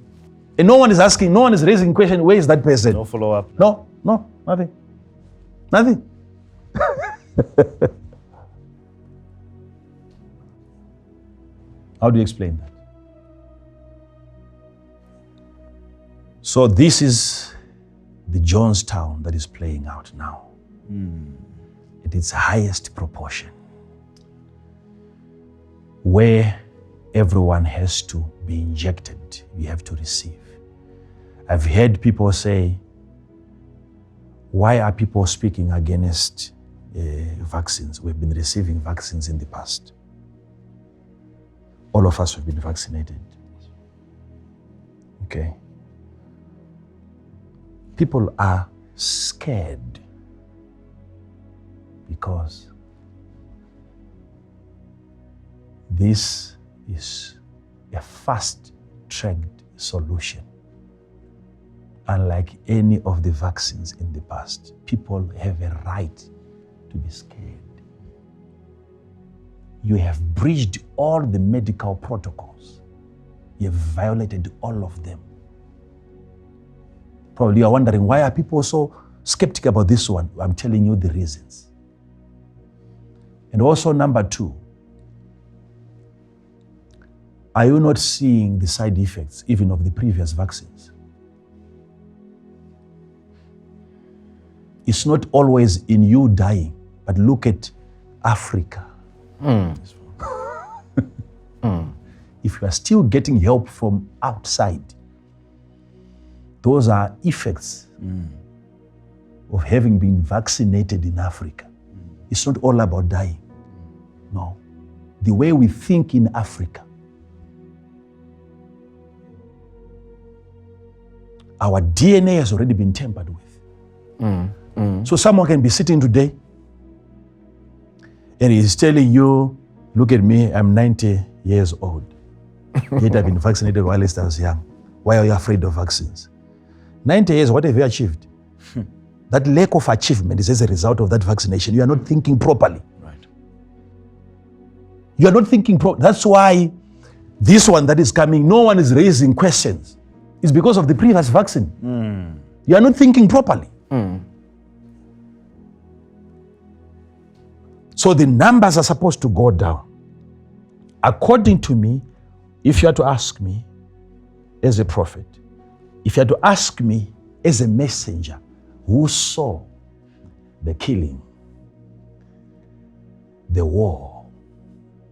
And no one is asking, no one is raising question, where is that person? No follow-up. No, nothing. Nothing. How do you explain that? So this is the Jonestown that is playing out now. At its highest proportion, where everyone has to be injected, you have to receive. I've heard people say, why are people speaking against vaccines? We've been receiving vaccines in the past. All of us have been vaccinated. Okay. People are scared because this is a fast-tracked solution. Unlike any of the vaccines in the past, people have a right to be scared. you have breached all the medical protocols. You have violated all of them. Probably you are wondering, why are people so skeptical about this one? I'm telling you the reasons. And also, number 2, are you not seeing the side effects even of the previous vaccines? It's not always in you dying, but look at Africa. If you are still getting help from outside, those are effects of having been vaccinated in Africa. It's not all about dying. No. The way we think in Africa, our DNA has already been tampered with. So someone can be sitting today and he's telling you, look at me, I'm 90 years old. Yet I've been vaccinated while I was young. Why are you afraid of vaccines? 90 years, what have you achieved? That lack of achievement is as a result of that vaccination. You are not thinking properly. Right. You are not thinking properly. That's why this one that is coming, no one is raising questions. It's because of the previous vaccine. You are not thinking properly. So the numbers are supposed to go down. According to me, if you are to ask me as a prophet, if you are to ask me as a messenger who saw the killing, the war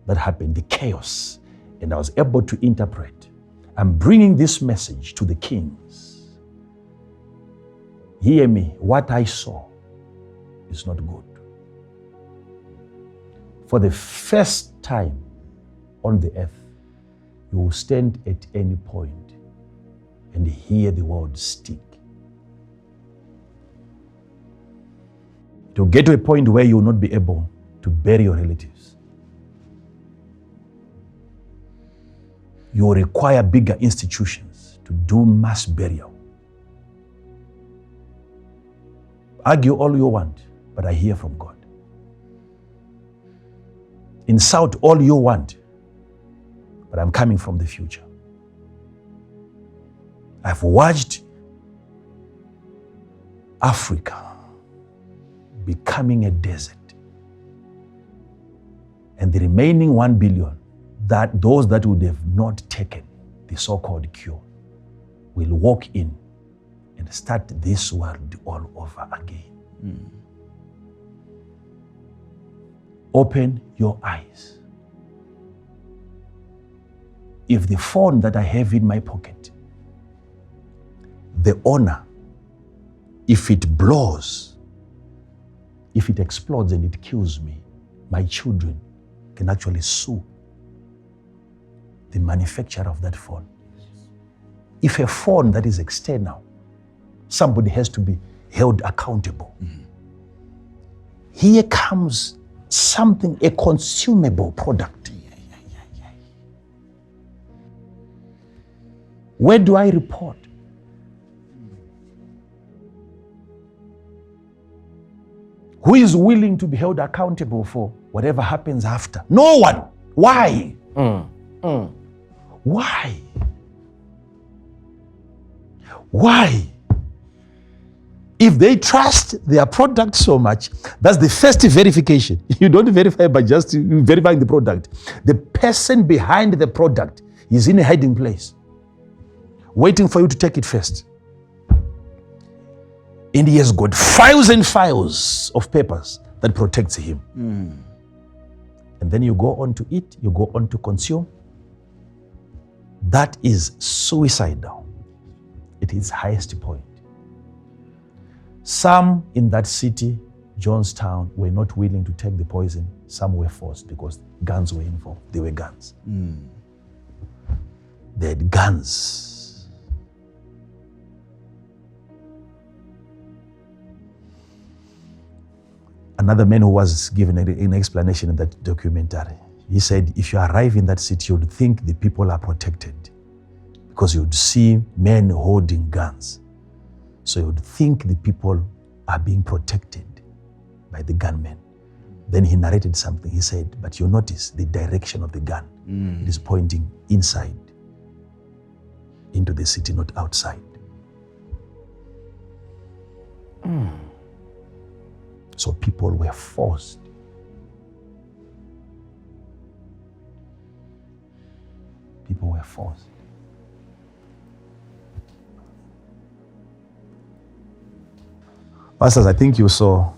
that happened, the chaos, and I was able to interpret, I'm bringing this message to the kings. Hear me, what I saw is not good. For the first time on the earth, you will stand at any point and hear the word stick. It will get to a point where you will not be able to bury your relatives. You will require bigger institutions to do mass burial. Argue all you want, but I hear from God. Insult all you want, but I'm coming from the future. I've watched Africa becoming a desert. And the remaining 1 billion, that those that would have not taken the so-called cure, will walk in and start this world all over again. Open your eyes. If the phone that I have in my pocket, the owner, if it blows, if it explodes and it kills me, my children can actually sue the manufacturer of that phone. If a phone that is external, somebody has to be held accountable. Here comes something, a consumable product. Where do I report? Who is willing to be held accountable for whatever happens after? No one. Why? Why? Why? If they trust their product so much, that's the first verification. You don't verify by just verifying the product. The person behind the product is in a hiding place, waiting for you to take it first. And he has got files and files of papers that protects him. And then you go on to eat, you go on to consume. That is suicidal at its highest point. Some in that city, Jonestown, were not willing to take the poison. Some were forced because guns were involved. They were guns. They had guns. Another man who was given an explanation in that documentary, he said, if you arrive in that city, you'd think the people are protected because you'd see men holding guns. So you'd think the people are being protected by the gunmen. Then he narrated something. He said, but you notice the direction of the gun. It is pointing inside into the city, not outside. So people were forced. People were forced. Pastors, I think you saw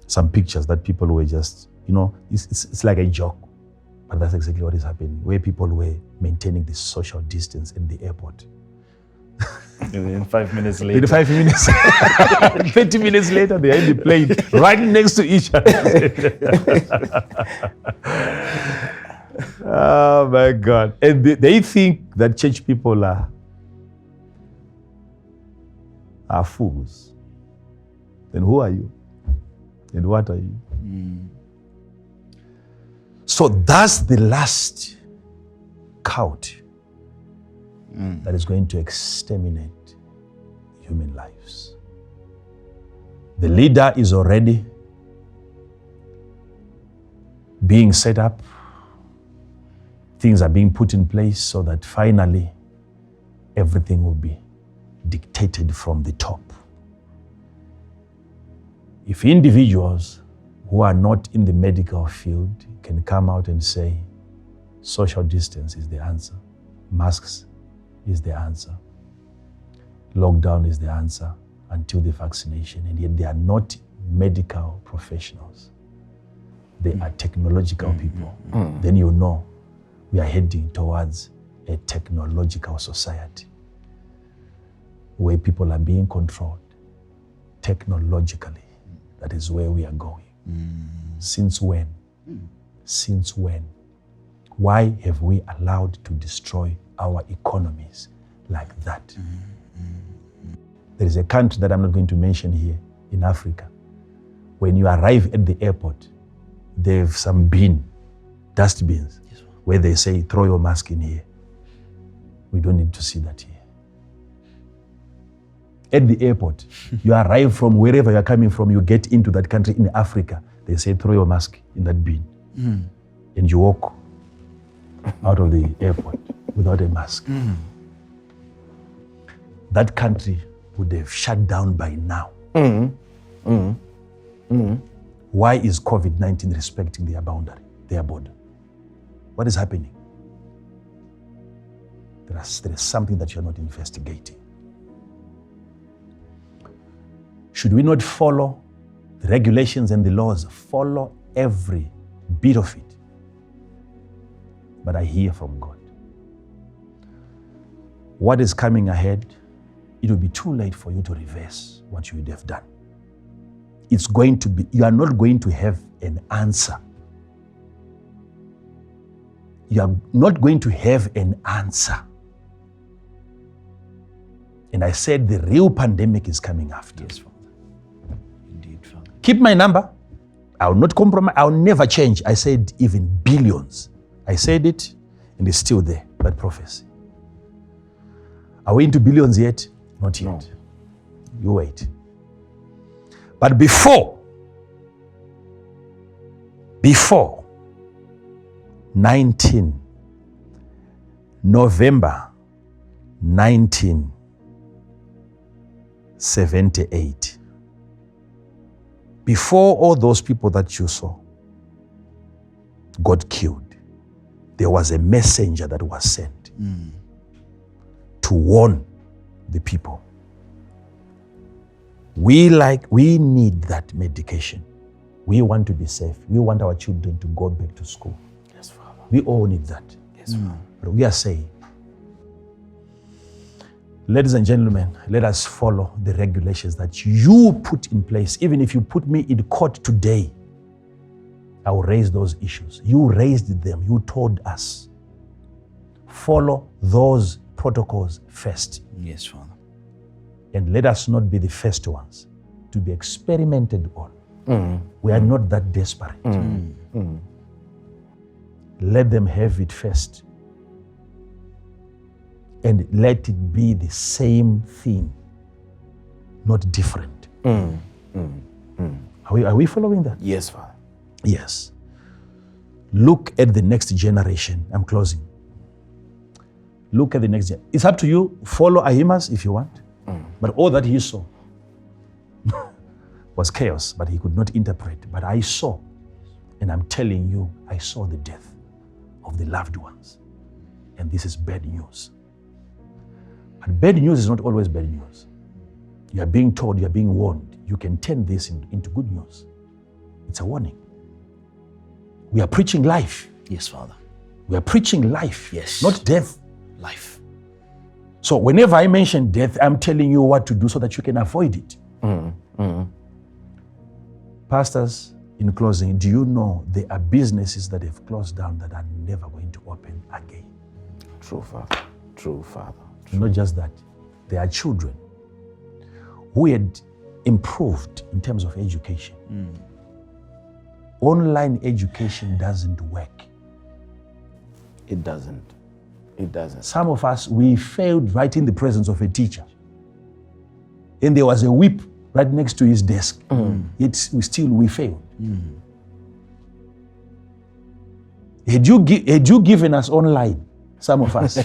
some pictures that people were just, it's like a joke, but that's exactly what is happening, where people were maintaining this social distance in the airport. And then 5 minutes later. In 5 minutes, 20 minutes later, they are in the plane right next to each other. Oh my God. And they think that church people are fools. Then who are you? And what are you? So that's the last count that is going to exterminate human lives. The leader is already being set up. Things are being put in place so that finally everything will be dictated from the top. If individuals who are not in the medical field can come out and say, social distance is the answer, masks is the answer, lockdown is the answer until the vaccination, and yet they are not medical professionals. They are technological people. Then you know we are heading towards a technological society where people are being controlled technologically. That is where we are going. Since when? Since when? Why have we allowed to destroy our economies like that? There is a country that I'm not going to mention here in Africa. When you arrive at the airport, they have some dust bins, where they say, throw your mask in here. We don't need to see that here. At the airport, you arrive from wherever you're coming from, you get into that country in Africa, they say, throw your mask in that bin. And you walk out of the airport without a mask. That country would have shut down by now. Why is COVID-19 respecting their boundary, their border? What is happening? There is something that you're not investigating. Should we not follow the regulations and the laws? Follow every bit of it. But I hear from God. What is coming ahead, it will be too late for you to reverse what you would have done. It's going to be, you are not going to have an answer. You are not going to have an answer. And I said the real pandemic is coming after. Yes, Father. Indeed, Father. Keep my number. I will not compromise. I will never change. I said even billions. I said it, and it's still there, that prophecy. Are we into billions yet? Not yet. No. You wait. But before 19 November 1978, before all those people that you saw got killed, there was a messenger that was sent to warn the people. We need that medication. We want to be safe. We want our children to go back to school. Yes, Father. We all need that. Yes, Father. But we are saying, ladies and gentlemen, let us follow the regulations that you put in place. Even if you put me in court today, I will raise those issues. You raised them. You told us. Follow those protocols first. Yes, Father. And let us not be the first ones to be experimented on. We are not that desperate. Let them have it first. And let it be the same thing, not different. Are we following that? Yes, Father. Yes. Look at the next generation. I'm closing. Look at the next generation. It's up to you. Follow Ahimaaz if you want. But all that he saw was chaos, but he could not interpret. But I saw, and I'm telling you, I saw the death of the loved ones. And this is bad news. But bad news is not always bad news. You are being told, you are being warned. You can turn this into good news. It's a warning. We are preaching life. Yes, Father. We are preaching life, Yes. not death. Life. So whenever I mention death, I'm telling you what to do so that you can avoid it. Pastors, in closing, do you know there are businesses that have closed down that are never going to open again? True, Father. True, Father. Not just that. There are children who had improved in terms of education. Online education doesn't work. It doesn't. It doesn't. Some of us, we failed right in the presence of a teacher. And there was a whip right next to his desk. Yet we failed. Had you given us online, some of us.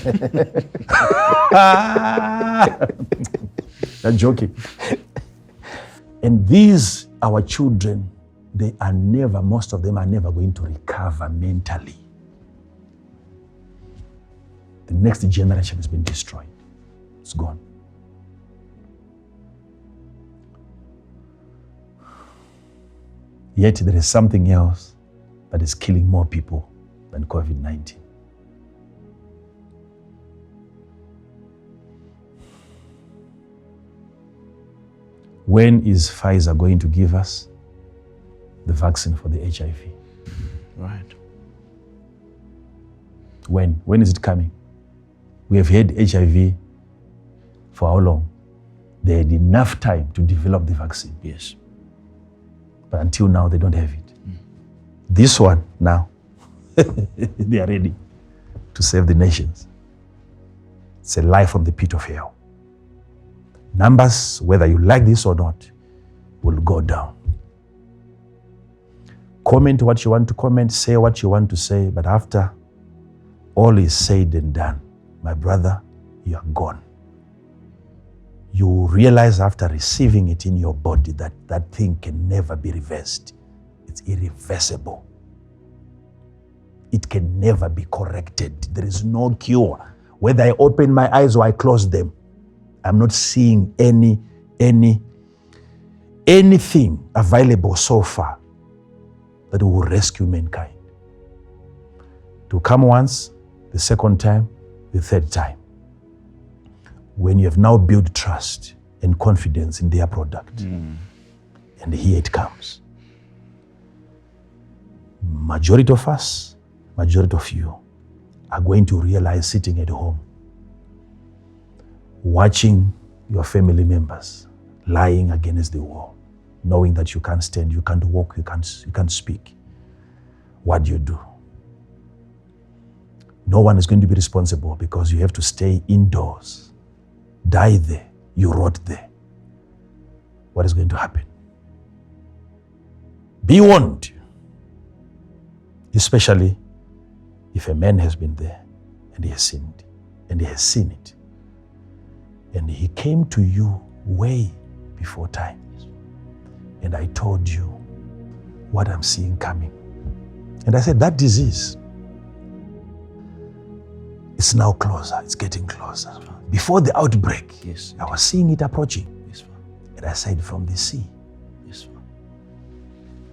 I'm joking. And these, our children, most of them are never going to recover mentally. The next generation has been destroyed. It's gone. Yet there is something else that is killing more people than COVID-19. When is Pfizer going to give us the vaccine for the HIV? Right. When is it coming? We have had HIV for how long? They had enough time to develop the vaccine. Yes. But until now, they don't have it. This one, now, they are ready to save the nations. It's a lie from the pit of hell. Numbers, whether you like this or not, will go down. Comment what you want to comment, say what you want to say, but after all is said and done, my brother, you are gone. You realize after receiving it in your body that that thing can never be reversed. It's irreversible. It can never be corrected. There is no cure. Whether I open my eyes or I close them, I'm not seeing anything available so far that will rescue mankind. To come once, the second time, the third time. When you have now built trust and confidence in their product, and here it comes. Majority of us, majority of you are going to realize sitting at home, watching your family members lying against the wall, knowing that you can't stand, you can't walk, you can't speak. What do you do? No one is going to be responsible because you have to stay indoors. Die there. You rot there. What is going to happen? Be warned. Especially if a man has been there and he has sinned and he has seen it. And he came to you way before time. And I told you what I'm seeing coming. And I said, that disease, it's now closer. It's getting closer. Before the outbreak, I was seeing it approaching. And I said, from the sea.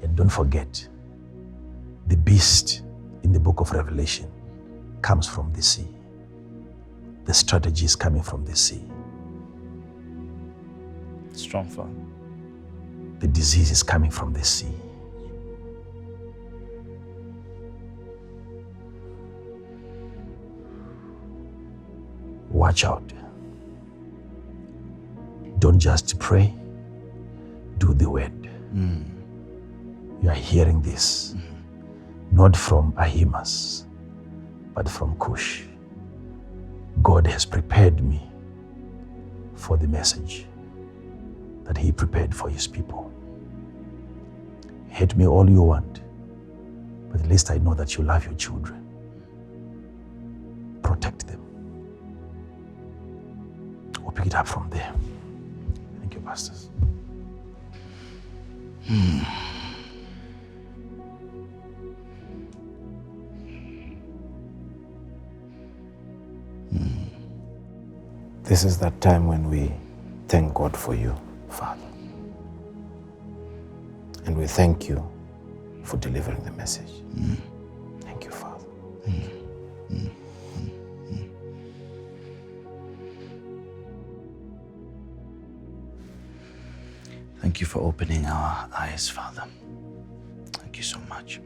And don't forget, the beast in the book of Revelation comes from the sea. The strategy is coming from the sea. Strong Father. The disease is coming from the sea. Watch out. Don't just pray, do the word. You are hearing this, not from Ahimaaz, but from Cush. God has prepared me for the message. that He prepared for His people. Hate me all you want, but at least I know that you love your children. Protect them. We'll pick it up from there. Thank you, pastors. This is that time when we thank God for you, Father. And we thank you for delivering the message. Thank you, Father. Thank you for opening our eyes, Father. Thank you so much.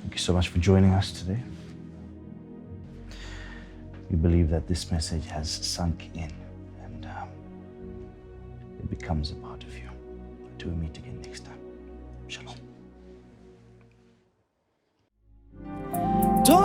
Thank you so much for joining us today. We believe that this message has sunk in and it becomes a part of you. Until we meet again next time. Shalom.